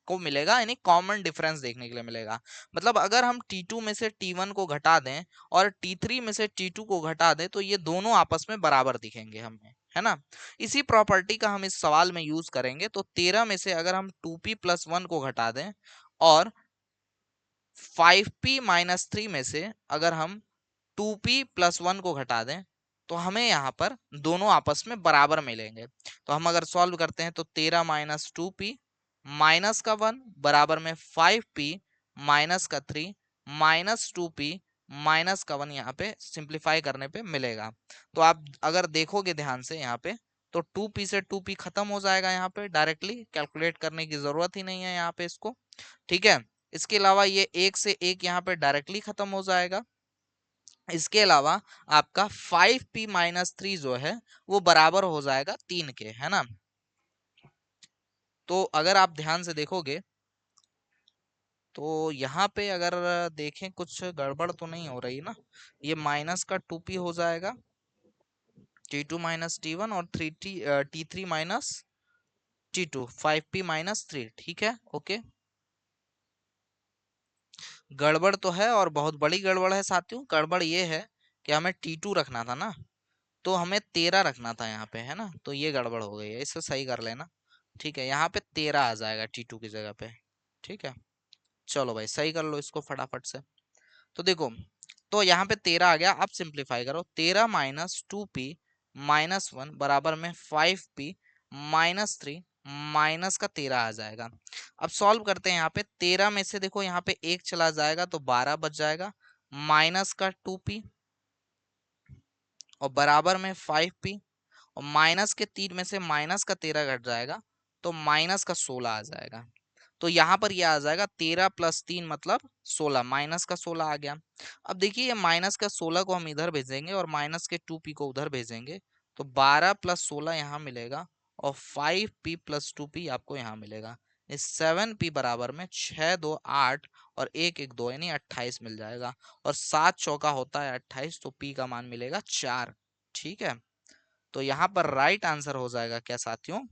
S1: को मिलेगा, यानी कॉमन डिफरेंस देखने के लिए मिलेगा। मतलब अगर हम T2 में से T1 को घटा दें और T3 में से T2 को घटा दें तो ये दोनों आपस में बराबर दिखेंगे हमें, है ना। इसी प्रॉपर्टी का हम इस सवाल में यूज करेंगे। तो 13 में से अगर हम 2p प्लस 1 को घटा दें और 5p माइनस 3 में से अगर हम 2p प्लस 1 को घटा दें तो हमें यहाँ पर दोनों आपस में बराबर मिलेंगे। तो हम अगर सॉल्व करते हैं तो 13 माइनस 2p माइनस का 1 बराबर में 5p माइनस का 3 माइनस 2p माइनस का 1 यहाँ पे सिंप्लीफाई करने पे मिलेगा। तो आप अगर देखोगे ध्यान से यहाँ पे, तो 2p से 2p खत्म हो जाएगा, यहाँ पे डायरेक्टली कैलकुलेट करने की जरूरत ही नहीं है यहाँ पे इसको। ठीक है, इसके अलावा ये एक से एक यहाँ पे डायरेक्टली खत्म हो जाएगा। इसके अलावा आपका 5p माइनस 3 जो है वो बराबर हो जाएगा 3 के, है ना। तो अगर आप ध्यान से देखोगे तो यहाँ पे अगर देखें कुछ गड़बड़ तो नहीं हो रही ना। ये माइनस का 2p हो जाएगा, t2 माइनस t1 और t3 minus t2, 5p minus 3। ठीक है, ओके। गड़बड़ तो है और बहुत बड़ी गड़बड़ है साथियों। गड़बड़ ये है कि हमें t2 रखना था ना, तो हमें 13 रखना था यहाँ पे, है ना। तो ये गड़बड़ हो गई है, इसे सही कर लेना। ठीक है, यहाँ पे 13 आ जाएगा t2 की जगह पे। ठीक है, चलो भाई सही कर लो इसको फटाफट से। तो देखो, तो यहाँ पे 13 आ गया। अब सिंप्लीफाई करो, 13 माइनस 2p माइनस 1 बराबर में 5p माइनस 3 माइनस का 13 आ जाएगा। अब सॉल्व करते हैं। यहाँ पे 13 में से देखो यहाँ पे एक चला जाएगा तो 12 बच जाएगा, माइनस का 2p और बराबर में 5p, और माइनस के 3 में से माइनस का 13 घट जाएगा तो माइनस का 16 आ जाएगा। तो यहाँ पर यह आ जाएगा 13 प्लस 3 मतलब 16, माइनस का 16 आ गया। अब देखिए, ये माइनस का 16 को हम इधर भेजेंगे और माइनस के 2p को उधर भेजेंगे, तो 12 प्लस 16 यहाँ मिलेगा और 5p प्लस 2p आपको यहाँ मिलेगा। इस 7p बराबर में 6 2 8 और 1 1 2 यानी 28 मिल जाएगा। और 7 चौका होता है 28, तो p का मान मिलेगा 4। ठीक है, तो यहाँ पर राइट आंसर हो जाएगा क्या साथियों,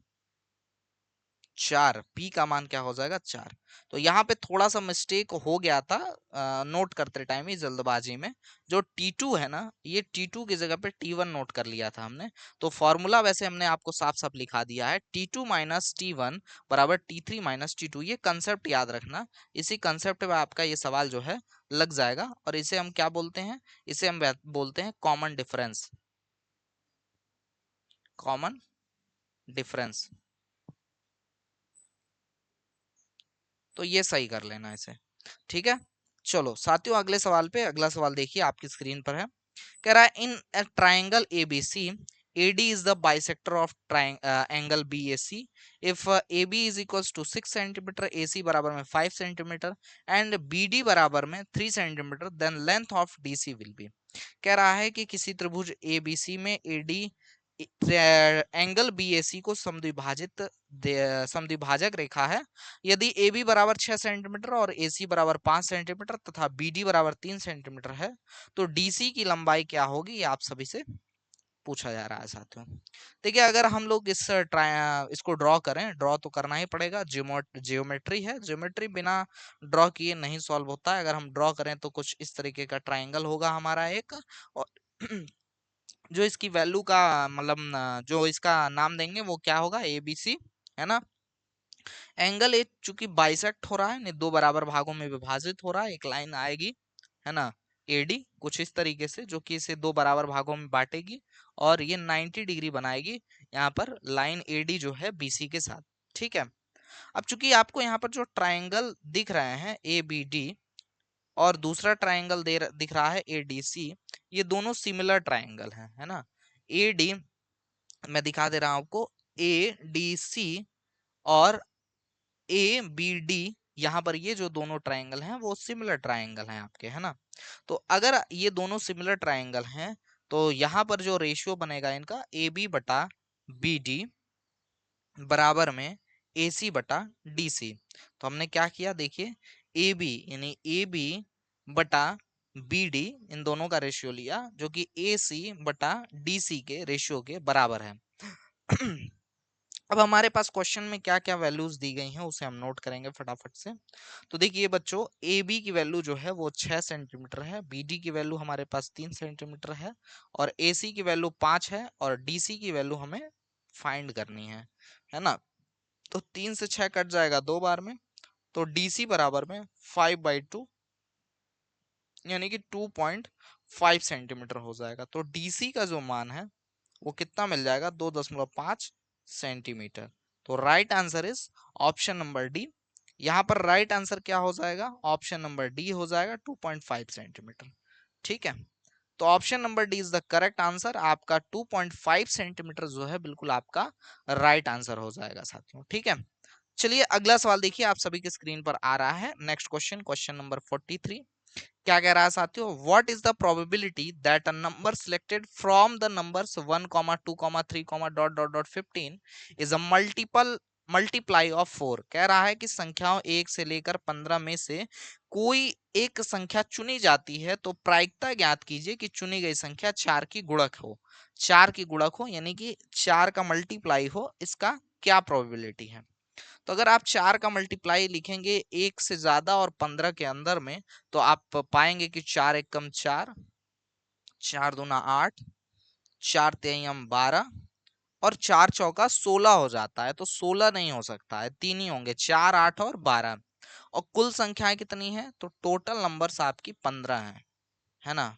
S1: 4। पी का मान क्या हो जाएगा, 4। तो यहाँ पे थोड़ा सा मिस्टेक हो गया था नोट करते टाइम ही, जल्दबाजी में। जो T2 है ना, ये T2 की जगह पे T1 नोट कर लिया था हमने। तो फॉर्मूला वैसे हमने आपको साफ साफ लिखा दिया है, T2 माइनस T1 बराबर T3 माइनस T2। ये कंसेप्ट याद रखना, इसी कंसेप्ट में आपका ये सवाल जो है लग जाएगा। और इसे हम क्या बोलते हैं, इसे हम बोलते हैं कॉमन डिफरेंस। कॉमन डिफरेंस, तो ये सही कर लेना इसे। ठीक है, चलो साथियों अगले सवाल पे। अगला सवाल देखिए आपकी स्क्रीन पर है। कह रहा है in a triangle ABC AD is the bisector of angle BAC if AB is equals to 6 centimeter, AC बराबर में 5 centimeter and BD बराबर में 3 centimeter, then length of DC will be। कह रहा है कि किसी त्रिभुज ABC में AD एंगल BAC को समद्विभाजक रेखा है। यदि AB बराबर 6 सेंटीमीटर और AC बराबर 5 सेंटीमीटर तथा BD बराबर 3 सेंटीमीटर है, तो DC की लंबाई क्या होगी, ये आप सभी से पूछा जा रहा है साथियों। देखिए, अगर हम लोग इसको ड्रॉ करें, ड्रॉ तो करना ही पड़ेगा, जियोमेट्री है, जियोमेट्री बिना ड्रॉ किए नहीं सॉल्व होता है। अगर हम ड्रॉ करें तो कुछ इस तरीके का ट्राइंगल होगा हमारा एक, और जो इसकी वैल्यू का मतलब जो इसका नाम देंगे वो क्या होगा, ABC, है ना। एंगल एक चूंकि बाइसेक्ट हो रहा है, नहीं दो बराबर भागों में विभाजित हो रहा है, एक लाइन आएगी, है ना, AD कुछ इस तरीके से, जो कि इसे दो बराबर भागों में बांटेगी और ये 90 डिग्री बनाएगी यहाँ पर लाइन AD जो है BC के साथ। ठीक है, अब चूंकि आपको यहाँ पर जो ट्राइंगल दिख रहे हैं ABD और दूसरा ट्राइंगल दिख रहा है ADC, ये दोनों सिमिलर ट्राइंगल हैं, है ना। AD मैं दिखा दे रहा हूं आपको, ADC और ABD, यहाँ पर ये जो दोनों ट्राइंगल हैं वो सिमिलर ट्राइंगल हैं आपके, है ना। तो अगर ये दोनों सिमिलर ट्राइंगल हैं तो यहाँ पर जो रेशियो बनेगा इनका, AB बटा BD बराबर में AC बटा DC। तो हमने क्या किया देखिए, AB यानी AB बटा BD इन दोनों का रेशियो लिया, जो कि AC बटा DC के रेशियो के बराबर है। अब हमारे पास क्वेश्चन में क्या क्या वैल्यूज दी गई हैं उसे हम नोट करेंगे फटाफट से। तो देखिए बच्चों, AB की वैल्यू जो है वो 6 सेंटीमीटर है, BD की वैल्यू हमारे पास 3 सेंटीमीटर है और AC की वैल्यू 5 है और DC की वैल्यू हमें फाइंड करनी है ना। तो 3 से 6 कट जाएगा दो बार में, तो DC बराबर में 5/2 यानी कि 2.5 सेंटीमीटर हो जाएगा। तो DC का जो मान है वो कितना मिल जाएगा, 2.5 सेंटीमीटर। तो right answer is option number D. यहां पर राइट आंसर क्या हो जाएगा, ऑप्शन नंबर डी हो जाएगा 2.5 सेंटीमीटर। ठीक है, तो option number D is the correct answer. आपका 2.5 सेंटीमीटर जो है बिल्कुल आपका राइट आंसर हो जाएगा साथियों। ठीक है, चलिए अगला सवाल देखिए, आप सभी के स्क्रीन पर आ रहा है। नेक्स्ट क्वेश्चन, क्वेश्चन नंबर 43, क्या कह रहा है साथियों, what is the probability that a number selected from the numbers 1 2 3 dot dot dot 15 is a multiple multiply of 4। कह रहा है कि संख्याओं 1 से लेकर 15 में से कोई एक संख्या चुनी जाती है तो प्रायिकता ज्ञात कीजिए कि चुनी गई संख्या 4 की गुणक हो। 4 की गुणक हो यानी कि 4 का मल्टीप्लाई हो, इसका क्या प्रोबेबिलिटी है। तो अगर आप 4 का मल्टीप्लाई लिखेंगे एक से ज्यादा और 15 के अंदर में, तो आप पाएंगे कि 4 एकम 4, 4 दूना 8, 4 तिहाई 12 और 4 चौका 16 हो जाता है। तो 16 नहीं हो सकता है, तीन ही होंगे, 4 8 और 12। और कुल संख्याएं कितनी है, तो टोटल नंबर्स आपकी 15 है ना।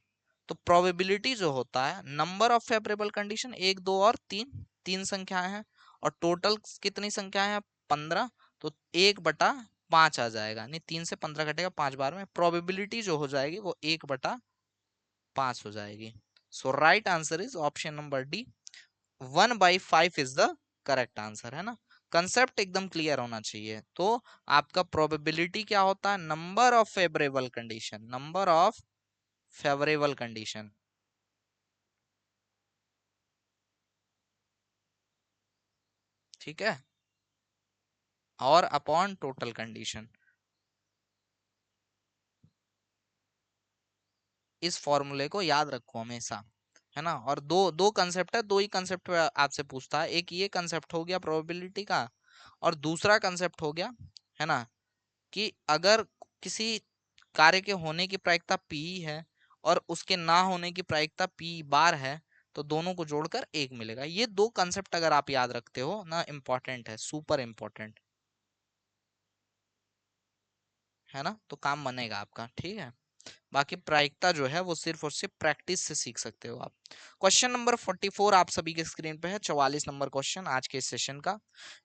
S1: तो प्रोबेबिलिटी जो होता है, नंबर ऑफ फेवरेबल कंडीशन 1 2 और 3, तीन संख्याएं हैं, और टोटल कितनी संख्याएं हैं, 15। तो 1/5 आ जाएगा, नहीं 3 से 15 घटेगा 5 बार में, प्रोबेबिलिटी जो हो जाएगी वो 1/5 हो जाएगी। So right answer is option number D, 1/5 is the correct answer, है ना। कंसेप्ट एकदम क्लियर होना चाहिए। तो आपका प्रोबेबिलिटी क्या होता है, number of favourable condition, number of favourable condition. ठीक है, और अपॉन टोटल कंडीशन। इस फॉर्मूले को याद रखो हमेशा, है ना। और दो दो कंसेप्ट है, दो ही कंसेप्ट आपसे पूछता है। एक ये कंसेप्ट हो गया प्रोबेबिलिटी का, और दूसरा कंसेप्ट हो गया, है ना, कि अगर किसी कार्य के होने की प्रायिकता p है और उसके ना होने की प्रायिकता p बार है, तो दोनों को जोड़कर एक मिलेगा। ये दो कंसेप्ट अगर आप याद रखते हो ना, इंपॉर्टेंट है, सुपर इंपॉर्टेंट, है ना। तो काम बनेगा आपका। ठीक है, बाकी प्रायिकता जो है वो सिर्फ और सिर्फ प्रैक्टिस से सीख सकते हो आप। क्वेश्चन नंबर 44 आप सभी के स्क्रीन पे है, 44 नंबर क्वेश्चन आज के सेशन का।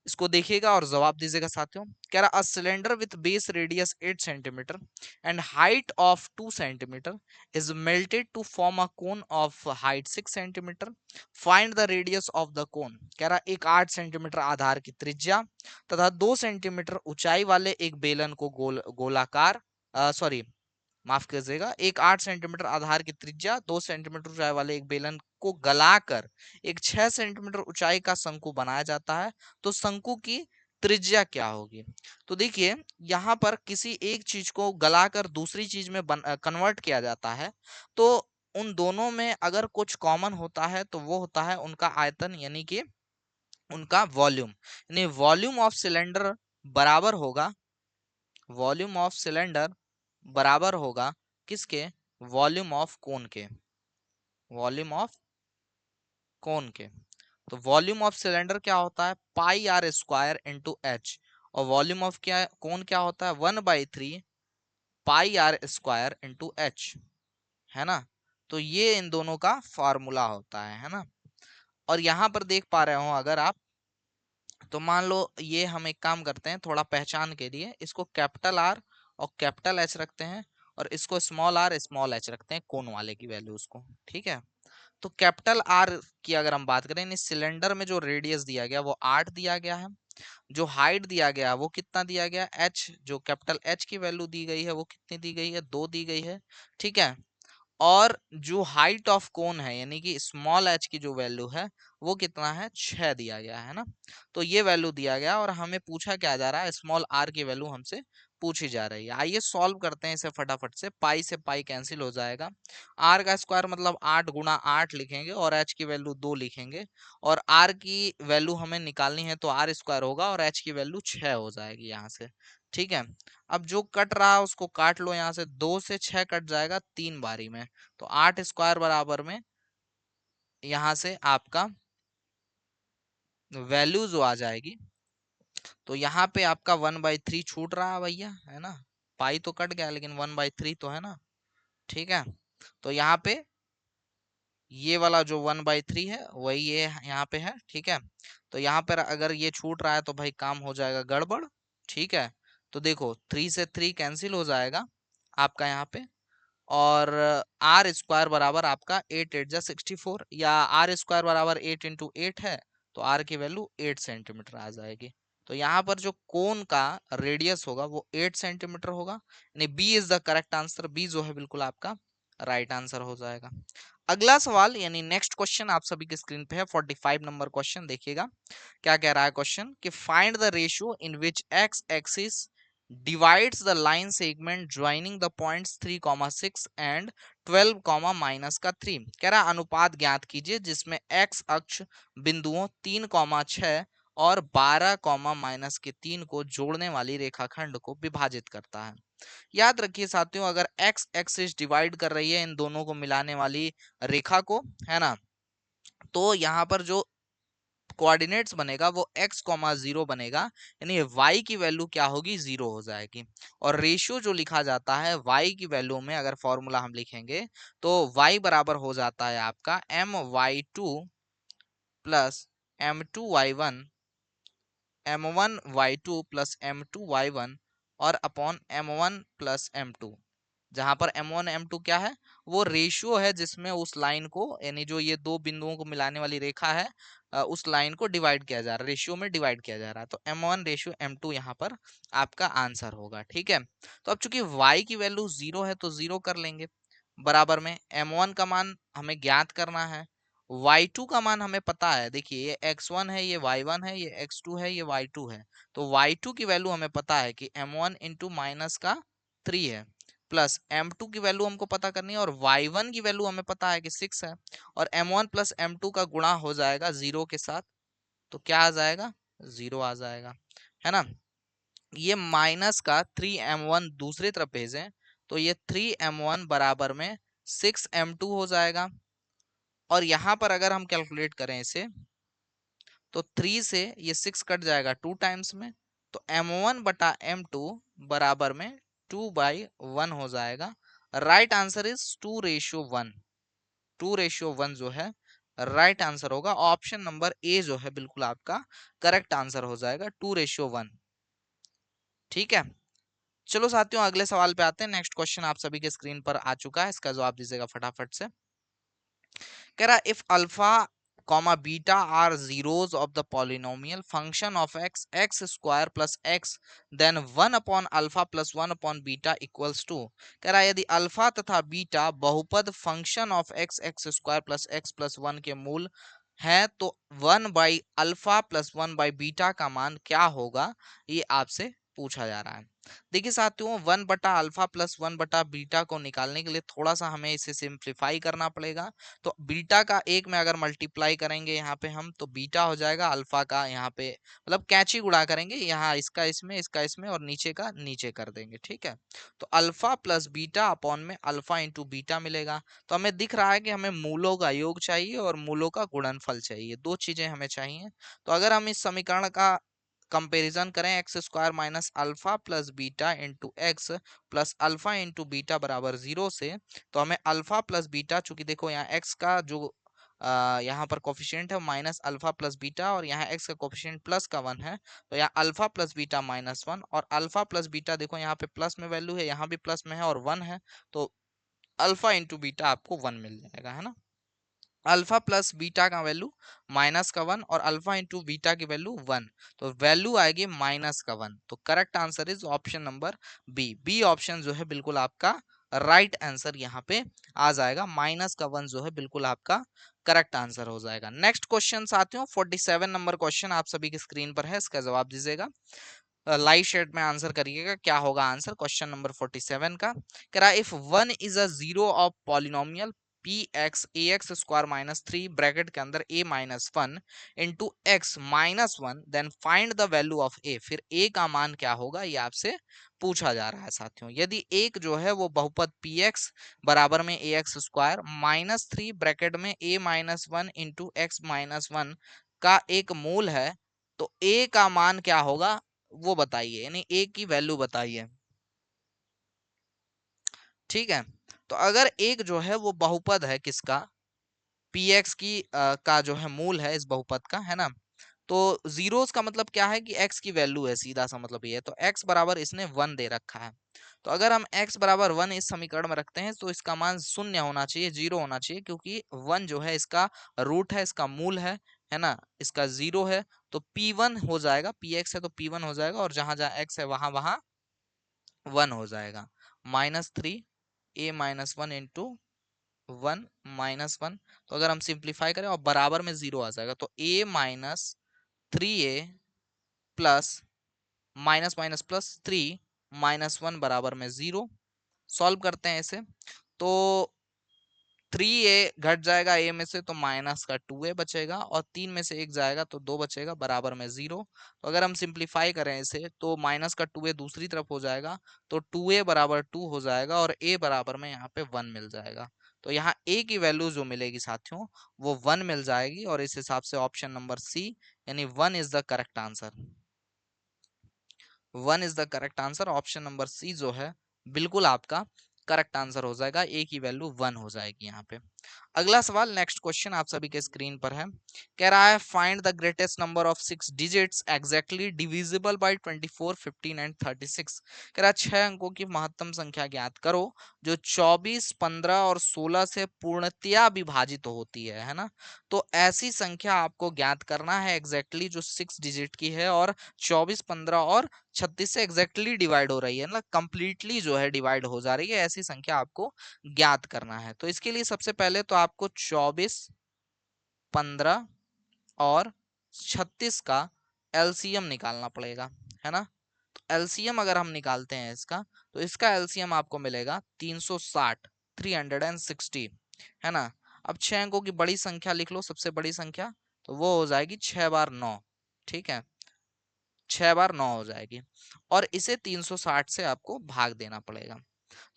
S1: इसको देखिएगा और जवाब दीजिएगा साथियों। कह रहा, a cylinder with base radius 8 centimetre and height of 2 centimetre is melted to form a cone of height 6 centimetre, find the radius of the cone. कह रहा, एक 8 सेंटीमीटर आधार की त्रिज्या तथा 2 सेंटीमीटर ऊंचाई वाले एक बेलन को गोलाकार, सॉरी माफ कीजिएगा, एक 8 सेंटीमीटर आधार की त्रिज्या 2 सेंटीमीटर ऊंचाई वाले एक बेलन को गलाकर एक 6 सेंटीमीटर ऊंचाई का शंकु बनाया जाता है, तो शंकु की त्रिज्या क्या होगी। तो देखिए, यहाँ पर किसी एक चीज को गलाकर दूसरी चीज में कन्वर्ट किया जाता है, तो उन दोनों में अगर कुछ कॉमन होता है तो वो होता है उनका आयतन, यानी कि उनका वॉल्यूम। यानी वॉल्यूम ऑफ सिलेंडर बराबर होगा, वॉल्यूम ऑफ सिलेंडर बराबर होगा किसके, वॉल्यूम ऑफ कोन के, वॉल्यूम ऑफ कोन के। तो वॉल्यूम ऑफ सिलेंडर क्या होता है, पाई आर स्क्वायर इंटू एच, और वॉल्यूम ऑफ क्या कोन क्या होता है, 1/3 पाई आर स्क्वायर इंटू एच, है ना। तो ये इन दोनों का फॉर्मूला होता है ना। और यहाँ पर देख पा रहे हो अगर आप, तो मान लो ये हम एक काम करते हैं थोड़ा पहचान के लिए, इसको कैपिटल आर और कैपिटल एच रखते हैं, और इसको स्मॉल आर स्मॉल एच रखते हैं, कोन वाले की वैल्यू उसको। ठीक है, तो कैपिटल आर की अगर हम बात करें, इस सिलेंडर में जो रेडियस दिया गया वो 8 दिया गया है, जो हाइट दिया गया वो कितना दिया गया, एच, जो कैपिटल एच की वैल्यू दी गई है वो कितनी दी गई है, 2 दी गई है। ठीक है, और जो हाइट ऑफ कोन है यानी कि स्मॉल एच की जो वैल्यू है वो कितना है, 6 दिया गया है ना। तो ये वैल्यू दिया गया और हमें पूछा क्या जा रहा है, स्मॉल आर की वैल्यू हमसे पूछी जा रही है। आइए सॉल्व करते हैं इसे फटाफट से, पाई से पाई कैंसिल हो जाएगा, आर का स्क्वायर मतलब 8 गुणा 8 लिखेंगे और एच की वैल्यू 2 लिखेंगे, और आर की वैल्यू हमें निकालनी है तो आर स्क्वायर होगा और एच की वैल्यू 6 हो जाएगी यहाँ से। ठीक है, अब जो कट रहा है उसको काट लो, यहाँ से 2 से 6 कट जाएगा 3 बारी में, तो 8 स्क्वायर बराबर में यहाँ से आपका वैल्यू जो आ जाएगी, तो यहाँ पे आपका 1/3 छूट रहा है भैया, है ना। पाई तो कट गया लेकिन 1/3 तो है ना। ठीक है, तो यहाँ पे ये वाला जो 1/3 है वही ये यहाँ पे है। ठीक है, तो यहाँ पर अगर ये छूट रहा है तो भाई काम हो जाएगा गड़बड़। ठीक है, तो देखो 3 से 3 कैंसिल हो जाएगा आपका यहाँ पे, और आर स्क्वायर बराबर आपका 8 8 जा 64, या आर स्क्वायर बराबर 8 × 8 है, तो आर की वैल्यू 8 सेंटीमीटर आ जाएगी। तो यहाँ पर जो कोन का रेडियस होगा वो 8 सेंटीमीटर होगा, यानी B is the correct answer. B जो है बिल्कुल आपका राइट आंसर हो जाएगा। अगला सवाल यानी नेक्स्ट क्वेश्चन आप सभी की स्क्रीन पे है, 45 नंबर क्वेश्चन। देखिएगा क्या कह रहा है क्वेश्चन, कि find the ratio in which x axis divides the line segment joining the points 3,6 and 12, minus का 3। कह रहा है अनुपात ज्ञात कीजिए जिसमें x अक्ष बिंदुओं 3,6 और 12, माइनस के 3 को जोड़ने वाली रेखाखंड को विभाजित करता है। याद रखिए साथियों, अगर x एक्सिस डिवाइड कर रही है इन दोनों को मिलाने वाली रेखा को, है ना, तो यहाँ पर जो कोऑर्डिनेट्स बनेगा वो x, 0 बनेगा, यानी y की वैल्यू क्या होगी, 0 हो जाएगी। और रेशियो जो लिखा जाता है y की वैल्यू में, अगर फॉर्मूला हम लिखेंगे तो y बराबर हो जाता है आपका my2 plus m2y1, m1y2 plus m2y1 और अपॉन m1 प्लस m2, जहां पर m1 m2 क्या है, वो रेशियो है जिसमें उस लाइन को, यानी जो ये दो बिंदुओं को मिलाने वाली रेखा है, उस लाइन को डिवाइड किया जा रहा है, रेशियो में डिवाइड किया जा रहा है। तो m1 रेशियो m2 यहाँ पर आपका आंसर होगा। ठीक है, तो अब चूंकि y की वैल्यू 0 है तो 0 कर लेंगे, बराबर में m1 का मान हमें ज्ञात करना है, y2 का मान हमें पता है। देखिए ये x1 है, ये y1 है, ये x2 है, ये y2 है। तो y2 की वैल्यू हमें पता है कि m1 इंटू माइनस का 3 है, प्लस m2 की वैल्यू हमको पता करनी है, और y1 की वैल्यू हमें पता है कि 6 है, और m1 प्लस m2 का गुणा हो जाएगा 0 के साथ, तो क्या आ जाएगा, 0 आ जाएगा, है ना। ये माइनस का 3m1 दूसरी तरफ भेजें तो ये 3m1 बराबर में 6m2 हो जाएगा। और यहां पर अगर हम कैलकुलेट करें इसे तो 3 से ये 6 कट जाएगा 2 टाइम्स में, तो m1 बटा m2 बराबर में 2/1 हो जाएगा। Right answer is 2:1। 2:1 जो है राइट आंसर होगा। ऑप्शन नंबर ए जो है बिल्कुल आपका करेक्ट आंसर हो जाएगा, 2:1। ठीक है, चलो साथियों अगले सवाल पे आते हैं। नेक्स्ट क्वेश्चन आप सभी के स्क्रीन पर आ चुका है, इसका जवाब दीजिएगा फटाफट से। कह रहा if alpha comma beta are zeros of the polynomial function of x x square plus x, then 1/अल्फा प्लस 1/बीटा इक्वल्स टू। कह रहा है यदि अल्फा तथा बीटा बहुपद function of x x square plus x plus 1 के मूल है तो 1/अल्फा प्लस 1/बीटा का मान क्या होगा, ये आपसे पूछा जा रहा है। देखिए साथियों, 1/अल्फा प्लस 1/बीटा को निकालने के लिए थोड़ा सा हमें इसे सिंप्लीफाई करना पड़ेगा। तो बीटा का एक में अगर मल्टीप्लाई करेंगे यहाँ पे हम, तो बीटा हो जाएगा अल्फा का, यहाँ पे मतलब कैची गुणा करेंगे, यहाँ इसका इसमें और नीचे का नीचे कर देंगे। ठीक है, तो अल्फा प्लस बीटा अपॉन में अल्फा इंटू बीटा मिलेगा। तो हमें दिख रहा है कि हमें मूलों का योग चाहिए और मूलों का गुणनफल चाहिए, दो चीजें हमें चाहिए। तो अगर हम इस समीकरण का कंपैरिजन करें, x square minus alpha plus beta into x plus alpha into beta बराबर 0 से, तो हमें अल्फा प्लस बीटा, चूंकि देखो यहाँ एक्स का जो यहाँ पर कोफिशिएंट है माइनस अल्फा प्लस बीटा, और यहाँ एक्स का कोफिशिएंट प्लस का 1 है, तो यहाँ अल्फा प्लस बीटा -1, और अल्फा प्लस बीटा देखो यहाँ पे प्लस में वैल्यू है, यहाँ भी प्लस में है और 1 है, तो अल्फा इंटू बीटा आपको 1 मिल जाएगा, है ना। अल्फा प्लस बीटा का वैल्यू माइनस का 1 और अल्फा इंटू बीटा की वैल्यू 1, तो वैल्यू आएगी माइनस का 1। तो correct answer is option number B. B option जो है बिल्कुल आपका राइट आंसर यहाँ पे आ जाएगा, माइनस का 1 जो है बिल्कुल आपका करेक्ट आंसर हो जाएगा। नेक्स्ट क्वेश्चन साथियों 47 नंबर क्वेश्चन आप सभी की स्क्रीन पर है, इसका जवाब दीजिएगा, लाइव शेट में आंसर करिएगा क्या होगा आंसर क्वेश्चन नंबर 47 का। कह रहा if 1 is a zero of polynomial P x A x square minus 3 bracket के अंदर A minus 1 into x minus 1, then find the value of A. फिर ए का मान क्या होगा ये आपसे पूछा जा रहा है साथियों। यदि एक जो है वो बहुपद पी एक्स बराबर में ए एक्स स्क्वायर माइनस 3 ब्रैकेट में ए माइनस 1 इंटू एक्स माइनस 1 का एक मूल है, तो ए का मान क्या होगा वो बताइए, यानी ए की वैल्यू बताइए। ठीक है, तो अगर एक जो है वो बहुपद है किसका, पी एक्स की का जो है मूल है इस बहुपद का, है ना, तो जीरोस का मतलब क्या है कि x की वैल्यू है, सीधा सा मतलब ये है। तो x बराबर इसने 1 दे रखा है। तो अगर हम x बराबर 1 इस समीकरण में रखते हैं तो इसका मान शून्य होना चाहिए, जीरो होना चाहिए, क्योंकि 1 जो है इसका रूट है, इसका मूल है ना, इसका जीरो है। तो p1 हो जाएगा, px है तो p1 हो जाएगा, और जहां जहां x है वहां वहां 1 हो जाएगा। -3 a माइनस वन इंटू 1 - 1। तो अगर हम सिंप्लीफाई करें और बराबर में जीरो आ जाएगा, तो a -3a plus minus minus plus 3 - 1 बराबर में जीरो। सॉल्व करते हैं इसे, तो 3a घट जाएगा a में से, तो माइनस का 2a बचेगा, और 3 में से 1 जाएगा तो 2 बचेगा, बराबर में जीरो। तो अगर हम सिंप्लीफाई करें इसे तो माइनस का 2a दूसरी तरफ हो जाएगा, तो 2a बराबर 2 हो जाएगा, और a बराबर में यहाँ पे 1 मिल जाएगा। तो यहाँ a की वैल्यू जो मिलेगी साथियों वो 1 मिल जाएगी, और इस हिसाब से ऑप्शन नंबर सी यानी 1 is the correct answer. 1 is the correct answer. Option number C जो है बिल्कुल आपका करेक्ट आंसर हो जाएगा, ए की वैल्यू 1 हो जाएगी यहाँ पे। अगला सवाल, नेक्स्ट क्वेश्चन आप सभी के स्क्रीन पर है। कह रहा है find the greatest number of 6 digits exactly divisible by 24, 15 and 36। कह रहा है 6 अंकों की महत्तम संख्या ज्ञात करो जो 24, 15 और 16 से पूर्णतया विभाजित होती है ना। तो ऐसी संख्या आपको ज्ञात करना है एग्जैक्टली जो 6 डिजिट की है और 24, 15 और 36 से एग्जैक्टली डिवाइड हो रही है, मतलब कंप्लीटली जो है डिवाइड हो जा रही है, ऐसी संख्या आपको ज्ञात करना है। तो इसके लिए सबसे पहले तो आपको 24, 15 और 36 का एलसीएम निकालना पड़ेगा, है ना। तो एलसीएम अगर हम निकालते हैं इसका, तो इसका एलसीएम आपको मिलेगा 360, 360, है ना। अब 6 अंकों की बड़ी संख्या लिख लो, सबसे बड़ी संख्या, तो वो हो जाएगी 6 बार 9, ठीक है, 6 बार 9 हो जाएगी, और इसे 360 से आपको भाग देना पड़ेगा।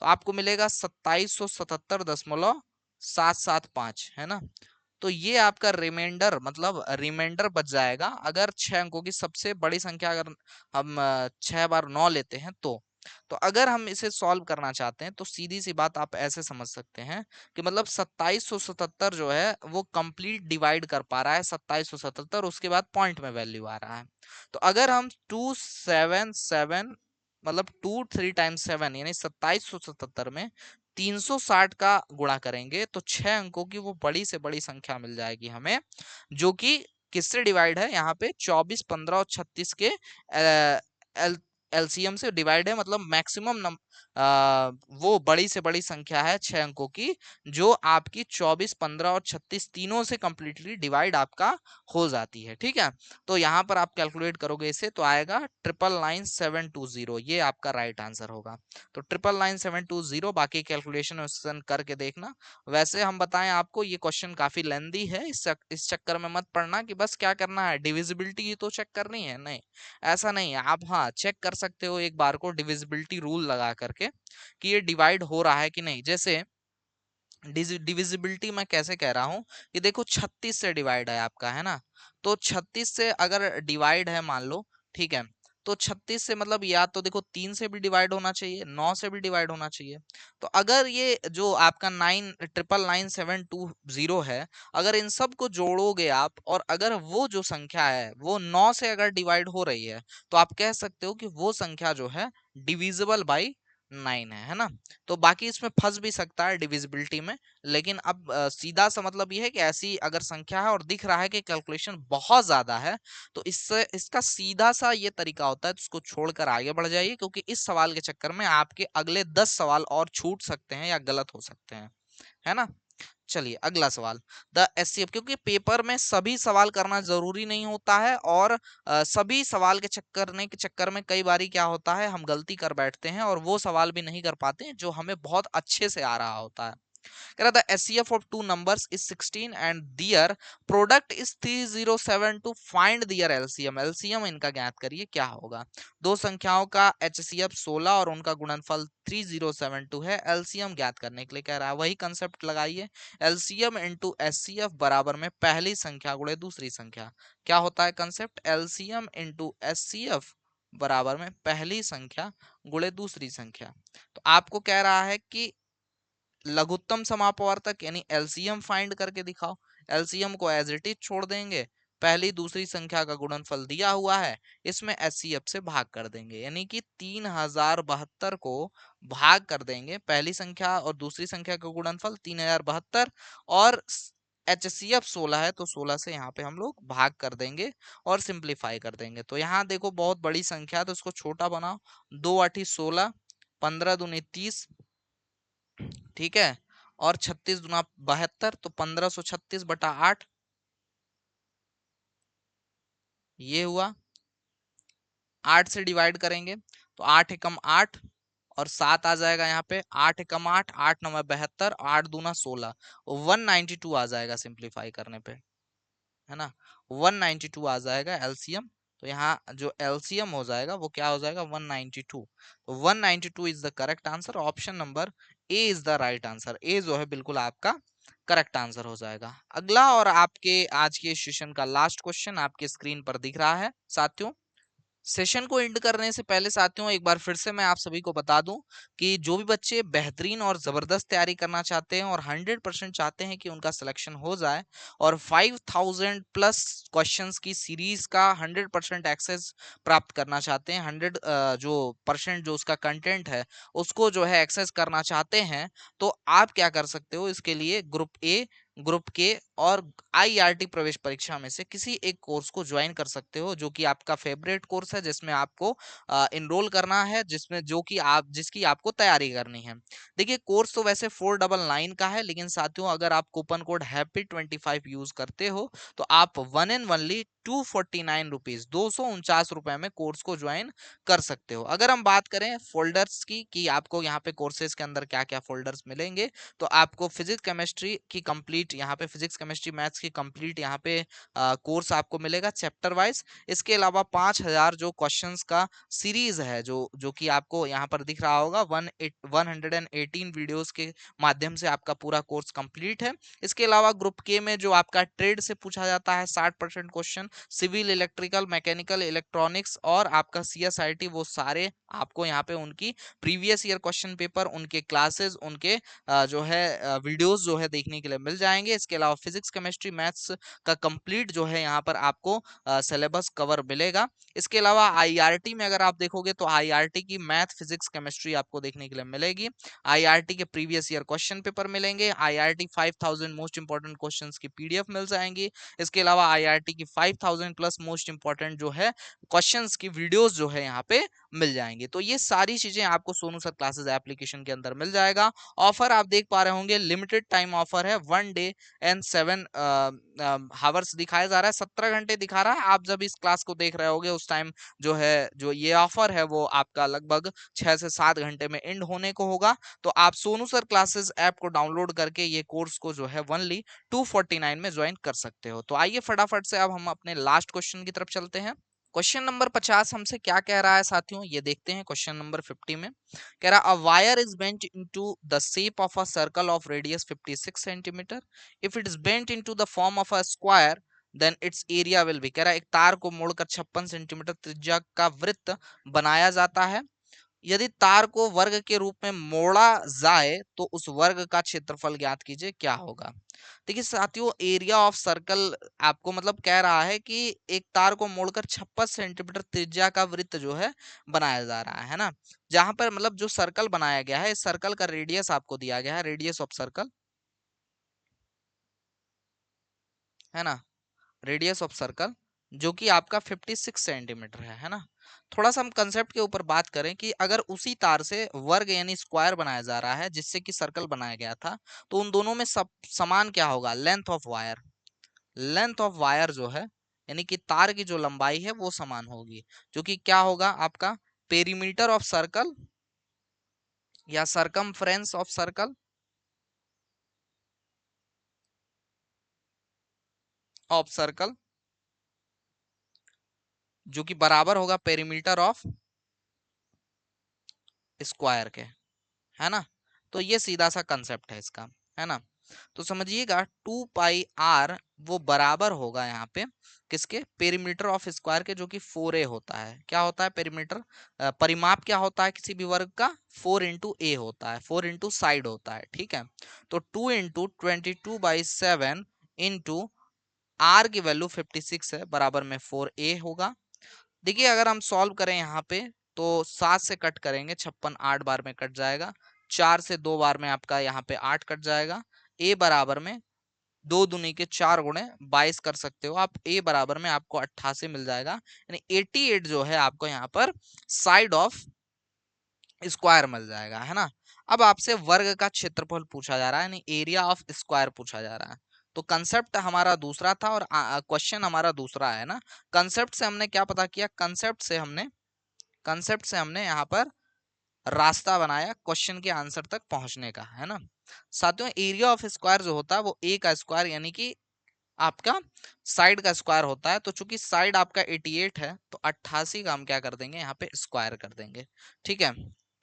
S1: तो आपको मिलेगा 2777.775, है ना। तो ये आपका रिमाइंडर, मतलब रिमाइंडर बच जाएगा अगर 6 अंकों की सबसे बड़ी संख्या अगर हम 6 बार 9 लेते हैं तो अगर हम इसे सॉल्व करना चाहते हैं तो सीधी सी बात आप ऐसे समझ सकते हैं कि मतलब 2777 जो है वो कंप्लीट डिवाइड कर पा रहा है 2777, उसके बाद पॉइंट में वैल्यू आ रहा है। तो अगर हम 277 मतलब 2 3 टाइम्स 7 यानी 2777 में 360 का गुणा करेंगे तो 6 अंकों की वो बड़ी से बड़ी संख्या मिल जाएगी हमें, जो कि किससे डिवाइड है यहाँ पे 24, 15 और 36 के एल एलसीएम से डिवाइड है, मतलब मैक्सिमम वो बड़ी से बड़ी संख्या है 6 अंकों की, जो आपकी 24, 15 और 36 तीनों से कंप्लीटली डिवाइड आपका हो जाती है, ठीक है। तो यहाँ पर आप कैलकुलेट करोगे इसे तो आएगा 999,720, ये आपका राइट आंसर होगा। तो 999,720, बाकी कैलकुलेशन करके देखना। वैसे हम बताएं आपको ये क्वेश्चन काफी लेंदी है, इस चक्कर में मत पड़ना कि बस क्या करना है डिविजिबिलिटी ही तो चेक करनी है, नहीं, ऐसा नहीं है। आप हाँ चेक कर सकते हो एक बार को डिविजिबिलिटी रूल लगा करके कि ये डिवाइड हो रहा है कि नहीं। जैसे डिविजिबिलिटी मैं कैसे कह रहा हूं कि देखो 36 से डिवाइड है आपका, है ना। तो 36 से अगर डिवाइड है मान लो, ठीक है, तो 36 से मतलब या तो देखो 3 से भी डिवाइड होना चाहिए, 9 से भी डिवाइड होना चाहिए। तो अगर ये जो आपका 9,999,720 है, अगर इन सब को जोड़ोगे आप और अगर वो जो संख्या है वो 9 से अगर डिवाइड हो रही है तो आप कह सकते हो कि वो संख्या जो है डिविजिबल बाई 9 है ना। तो बाकी इसमें फंस भी सकता है डिविजिबिलिटी में, लेकिन अब सीधा सा मतलब ये है कि ऐसी अगर संख्या है और दिख रहा है कि कैलकुलेशन बहुत ज्यादा है, तो इससे इसका सीधा सा ये तरीका होता है, तो उसको छोड़कर आगे बढ़ जाइए, क्योंकि इस सवाल के चक्कर में आपके अगले 10 सवाल और छूट सकते हैं या गलत हो सकते हैं, है ना। चलिए अगला सवाल, द एचसीएफ, क्योंकि पेपर में सभी सवाल करना जरूरी नहीं होता है, और सभी सवाल के चक्कर में कई बारी क्या होता है हम गलती कर बैठते हैं और वो सवाल भी नहीं कर पाते हैं जो हमें बहुत अच्छे से आ रहा होता है। कह रहा था HCF of two numbers is 16 and their product is 307 to find their LCM। LCM इनका ज्ञात करिए क्या होगा। दो संख्याओं का HCF 16 और उनका गुणनफल 3072 है, LCM ज्ञात करने के लिए कह रहा है। वही कंसेप्ट लगाइए, LCM इंटू HCF बराबर में पहली संख्या गुणे दूसरी संख्या। क्या होता है कंसेप्ट, LCM इंटू HCF बराबर में पहली संख्या गुणे दूसरी संख्या। तो आपको कह रहा है कि लघुत्तम समापवर्तक यानी एलसीएम फाइंड करके दिखाओ। एलसीएम को एज इट इज छोड़ देंगे, पहली दूसरी संख्या का गुणनफल दिया हुआ है, इसमें एचसीएफ से भाग कर देंगे, यानी कि 3072 को भाग कर देंगे। पहली संख्या और दूसरी संख्या का गुणनफल 3072 और एचसीएफ 16 है तो 16 से यहाँ पे हम लोग भाग कर देंगे और सिंप्लीफाई कर देंगे। तो यहाँ देखो बहुत बड़ी संख्या है तो इसको छोटा बनाओ, 2 8 16, 15 दूनी 30, ठीक है, और 36 दूना 72, तो 1536/8 ये हुआ। 8 से डिवाइड करेंगे तो 8 एकम 8 और 7 आ जाएगा यहाँ पे, 8 एकम 8, 8 9 72, 8 दूना 16, 192 आ जाएगा सिंप्लीफाई करने पे, है ना, 192 आ जाएगा एलसीएम। तो यहाँ जो एलसीएम हो जाएगा वो क्या हो जाएगा, 192। तो 192 is the correct answer, option number A is the right answer. A जो है बिल्कुल आपका करेक्ट आंसर हो जाएगा। अगला और आपके आज के सेशन का लास्ट क्वेश्चन आपके स्क्रीन पर दिख रहा है साथियों। सेशन को एंड करने से पहले साथियों एक बार फिर से मैं आप सभी को बता दूं कि जो भी बच्चे बेहतरीन और जबरदस्त तैयारी करना चाहते हैं और 100% चाहते हैं कि उनका सिलेक्शन हो जाए और 5000 प्लस क्वेश्चंस की सीरीज का 100% एक्सेस प्राप्त करना चाहते हैं, 100 जो परसेंट जो उसका कंटेंट है उसको जो है एक्सेस करना चाहते हैं, तो आप क्या कर सकते हो, इसके लिए ग्रुप ए, ग्रुप के और आईआरटी प्रवेश परीक्षा में से किसी एक कोर्स को ज्वाइन कर सकते हो, जो कि आपका फेवरेट कोर्स है, जिसमें आपको इनरोल करना है, जिसमें जो कि आप जिसकी आपको तैयारी करनी है। देखिए कोर्स तो वैसे 499 का है, लेकिन साथियों अगर आप कूपन कोड हैप्पी25 यूज करते हो तो आप वन एंड वनली 249 रुपीज, 249 रुपए में कोर्स को ज्वाइन कर सकते हो। अगर हम बात करें फोल्डर्स की कि आपको यहाँ पे कोर्सेज के अंदर क्या क्या फोल्डर्स मिलेंगे, तो आपको फिजिक्स केमिस्ट्री की कंप्लीट यहाँ पे फिजिक्स केमिस्ट्री मैथ्स की कंप्लीट यहाँ पे कोर्स आपको मिलेगा चैप्टर वाइज। इसके अलावा 5000 जो क्वेश्चंस का सीरीज है, जो जो कि आपको यहाँ पर दिख रहा होगा, 118 वीडियोस के माध्यम से आपका पूरा कोर्स कंप्लीट है। इसके अलावा ग्रुप के में जो आपका ट्रेड से पूछा जाता है 60% question, civil, electrical, mechanical, electronics और आपका सीएसआईटी, वो सारे आपको यहाँ पे उनकी प्रीवियस ईयर क्वेश्चन पेपर, उनके क्लासेस, उनके जो है वीडियोस जो है देखने के लिए मिल जाएंगे। इसके अलावा फिजिक्स केमिस्ट्री मैथ्स का कंप्लीट जो है यहाँ पर आपको सिलेबस कवर मिलेगा। इसके अलावा आईआरटी में अगर आप देखोगे तो आईआरटी की मैथ, फिजिक्स, केमिस्ट्री आपको देखने के लिए मिलेगी। आईआरटी के प्रीवियस ईयर क्वेश्चन पेपर मिलेंगे। आईआरटी 5000 मोस्ट इंपॉर्टेंट क्वेश्चंस की पीडीएफ मिल जाएंगी। इसके अलावा आईआरटी की 5000 प्लस मोस्ट इंपॉर्टेंट जो है क्वेश्चंस की वीडियोस जो है यहाँ पे मिल जाएंगी। तो ये सारी चीजें आपको सोनू सर क्लासेस एप्लीकेशन के अंदर मिल जाएगा। ऑफर आप देख पा रहे होंगे, लिमिटेड टाइम ऑफर है, 1 डे एंड 7 हावर्स दिखाया जा रहा है, 17 घंटे दिखा रहा है। आप जब इस क्लास को देख रहे होगे उस टाइम जो है जो ये ऑफर है वो आपका लगभग 6 से 7 घंटे में एंड होने को होगा। तो आप सोनू सर क्लासेस ऐप को डाउनलोड करके ये कोर्स को जो है वनली 249 में ज्वाइन कर सकते हो। तो आइए फटाफट से अब हम अपने लास्ट क्वेश्चन की तरफ चलते हैं। क्वेश्चन नंबर 50 हमसे क्या कह रहा है साथियों, ये देखते हैं। क्वेश्चन नंबर 50 में कह रहा a wire is bent into the shape of a circle of radius 56 centimetre, if it is bent into the form of a square then its area will be. कह रहा है एक तार को मोड़कर 56 सेंटीमीटर त्रिज्या का वृत्त बनाया जाता है, यदि तार को वर्ग के रूप में मोड़ा जाए तो उस वर्ग का क्षेत्रफल ज्ञात कीजिए, क्या होगा। देखिए साथियों एरिया ऑफ सर्कल आपको मतलब कह रहा है कि एक तार को मोड़कर 56 सेंटीमीटर त्रिज्या का वृत्त जो है बनाया जा रहा है ना, जहां पर मतलब जो सर्कल बनाया गया है, इस सर्कल का रेडियस आपको दिया गया है, रेडियस ऑफ सर्कल, है ना, रेडियस ऑफ सर्कल जो कि आपका 56 सेंटीमीटर है ना। थोड़ा सा हम कंसेप्ट के ऊपर बात करें कि अगर उसी तार से वर्ग यानी स्क्वायर बनाया जा रहा है जिससे कि सर्कल बनाया गया था, तो उन दोनों में सब समान क्या होगा, length of wire. Length of wire जो है यानी कि तार की जो लंबाई है वो समान होगी, जो कि क्या होगा आपका पेरीमीटर ऑफ सर्कल या circumference of circle of circle, जो कि बराबर होगा पेरीमीटर ऑफ स्क्वायर के, है ना। तो ये सीधा सा कंसेप्ट है इसका, है ना। तो समझिएगा 2 पाई आर वो बराबर होगा यहाँ पे किसके, पेरीमीटर ऑफ स्क्वायर के, जो कि 4a होता है। क्या होता है पेरीमीटर, परिमाप क्या होता है किसी भी वर्ग का, 4 इंटू a होता है, 4 इंटू साइड होता है, ठीक है। तो 2 इंटू 22/7 इंटू आर की वैल्यू 56 है, बराबर में 4a होगा। देखिए अगर हम सॉल्व करें यहाँ पे तो 7 से कट करेंगे, 56 8 बार में कट जाएगा, 4 से 2 बार में आपका यहाँ पे 8 कट जाएगा। a बराबर में 2 दूनी के 4 गुणे 22 कर सकते हो आप। a बराबर में आपको 88 मिल जाएगा, यानी 88 जो है आपको यहाँ पर साइड ऑफ स्क्वायर मिल जाएगा, है ना। अब आपसे वर्ग का क्षेत्रफल पूछा जा रहा है, यानी एरिया ऑफ स्क्वायर पूछा जा रहा है। तो कंसेप्ट हमारा दूसरा था और क्वेश्चन हमारा दूसरा है ना। कंसेप्ट से हमने क्या पता किया, कंसेप्ट से हमने यहाँ पर रास्ता बनाया क्वेश्चन के आंसर तक पहुंचने का, है ना। साथियों एरिया ऑफ स्क्वायर जो होता है वो ए का स्क्वायर यानी कि आपका साइड का स्क्वायर होता है। तो चूंकि साइड आपका 88 है तो 88 का हम क्या कर देंगे यहाँ पे स्क्वायर कर देंगे, ठीक है।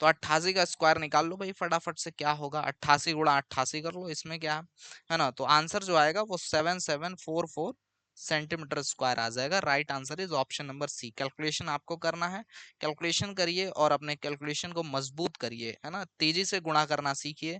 S1: तो 88 का स्क्वायर निकाल लो भाई फटाफट से, क्या होगा 88 गुणा 88 कर लो, इसमें क्या है ना। तो आंसर जो आएगा वो 7744 सेंटीमीटर स्क्वायर आ जाएगा। Right answer is option number C. Calculation आपको करना है, कैलकुलेशन करिए और अपने कैलकुलेशन को मजबूत करिए, है ना, तेजी से गुणा करना सीखिए,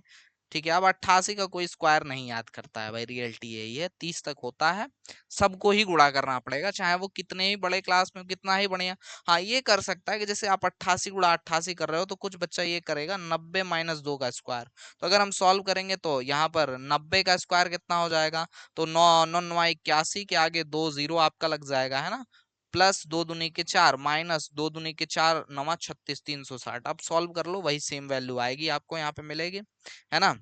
S1: ठीक है। अब 88 का कोई स्क्वायर नहीं याद करता है भाई, रियलिटी यही है, 30 तक होता है, सबको ही गुणा करना पड़ेगा, चाहे वो कितने ही बड़े क्लास में कितना ही बढ़िया। हाँ ये कर सकता है कि जैसे आप 88 गुणा 88 कर रहे हो तो कुछ बच्चा ये करेगा 90 माइनस 2 का स्क्वायर। तो अगर हम सॉल्व करेंगे तो यहाँ पर 90 का स्क्वायर कितना हो जाएगा, तो 9 9 81 के आगे 2 जीरो आपका लग जाएगा, है ना। प्लस 2 दूनी के 4 माइनस 2 दूनी के 4 9 36 360। अब सॉल्व कर लो, वही सेम वैल्यू आएगी आपको यहाँ पे मिलेगी, है ना।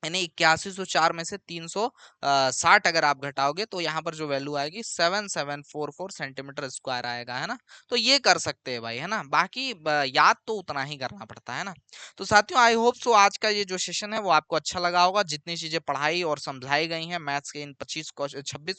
S1: यानी 8104 में से 360 अगर आप घटाओगे तो यहाँ पर जो वैल्यू आएगी 7744 सेंटीमीटर स्क्वायर आएगा, है ना। तो ये कर सकते हैं भाई, है ना, बाकी याद तो उतना ही करना पड़ता है ना। तो साथियों आई होप सो आज का ये जो सेशन है वो आपको अच्छा लगा होगा। जितनी चीजें पढ़ाई और समझाई गई हैं मैथ्स के इन 26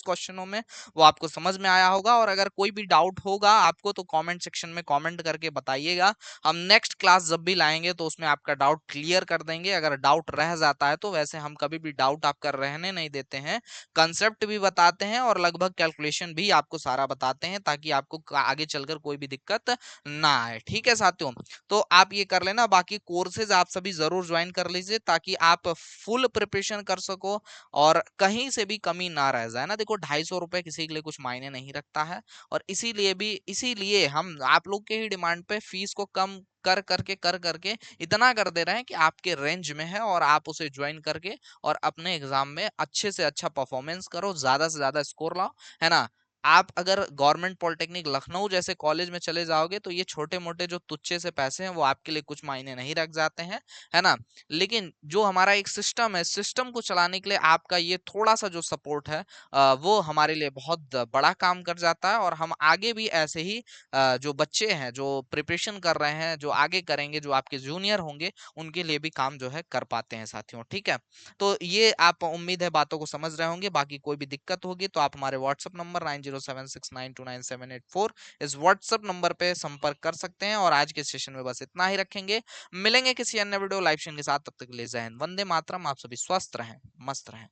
S1: क्वेश्चनों में वो आपको समझ में आया होगा। और अगर कोई भी डाउट होगा आपको तो कॉमेंट सेक्शन में कॉमेंट करके बताइएगा। हम नेक्स्ट क्लास जब भी लाएंगे तो उसमें आपका डाउट क्लियर कर देंगे। अगर डाउट रह जाता है तो वैसे हम कभी भी डाउट आपका रहने नहीं देते हैं, कंसेप्ट भी बताते हैं और लगभग कैलकुलेशन भी आपको सारा बताते हैं ताकि आपको आगे चलकर कोई भी दिक्कत ना आए, ठीक है साथियों। तो आप ये कर लेना, बाकी कोर्सेज आप सभी जरूर ज्वाइन कर लीजिए ताकि आप फुल प्रिपरेशन कर सको और कहीं से भी कमी ना रह जाए ना। देखो 250 रुपए किसी के लिए कुछ मायने नहीं रखता है और इसीलिए हम आप लोग के ही डिमांड पे फीस को कम कर करके इतना कर दे रहे हैं कि आपके रेंज में है और आप उसे ज्वाइन करके और अपने एग्जाम में अच्छे से अच्छा परफॉर्मेंस करो, ज्यादा से ज्यादा स्कोर लाओ, है ना। आप अगर गवर्नमेंट पॉलिटेक्निक लखनऊ जैसे कॉलेज में चले जाओगे तो ये छोटे मोटे जो तुच्छे से पैसे हैं वो आपके लिए कुछ मायने नहीं रख जाते हैं, है ना। लेकिन जो हमारा एक सिस्टम है, सिस्टम को चलाने के लिए आपका ये थोड़ा सा जो सपोर्ट है वो हमारे लिए बहुत बड़ा काम कर जाता है। और हम आगे भी ऐसे ही जो बच्चे हैं जो प्रिपरेशन कर रहे हैं, जो आगे करेंगे, जो आपके जूनियर होंगे, उनके लिए भी काम जो है कर पाते हैं साथियों, ठीक है। तो ये आप उम्मीद है बातों को समझ रहे होंगे। बाकी कोई भी दिक्कत होगी तो आप हमारे व्हाट्सएप नंबर 9076929784 इस व्हाट्सएप नंबर पे संपर्क कर सकते हैं। और आज के सेशन में बस इतना ही रखेंगे, मिलेंगे किसी अन्य वीडियो लाइव सेशन के साथ, तब तक के लिए जय हिंद, वंदे मातरम। आप सभी स्वस्थ रहें, मस्त रहें।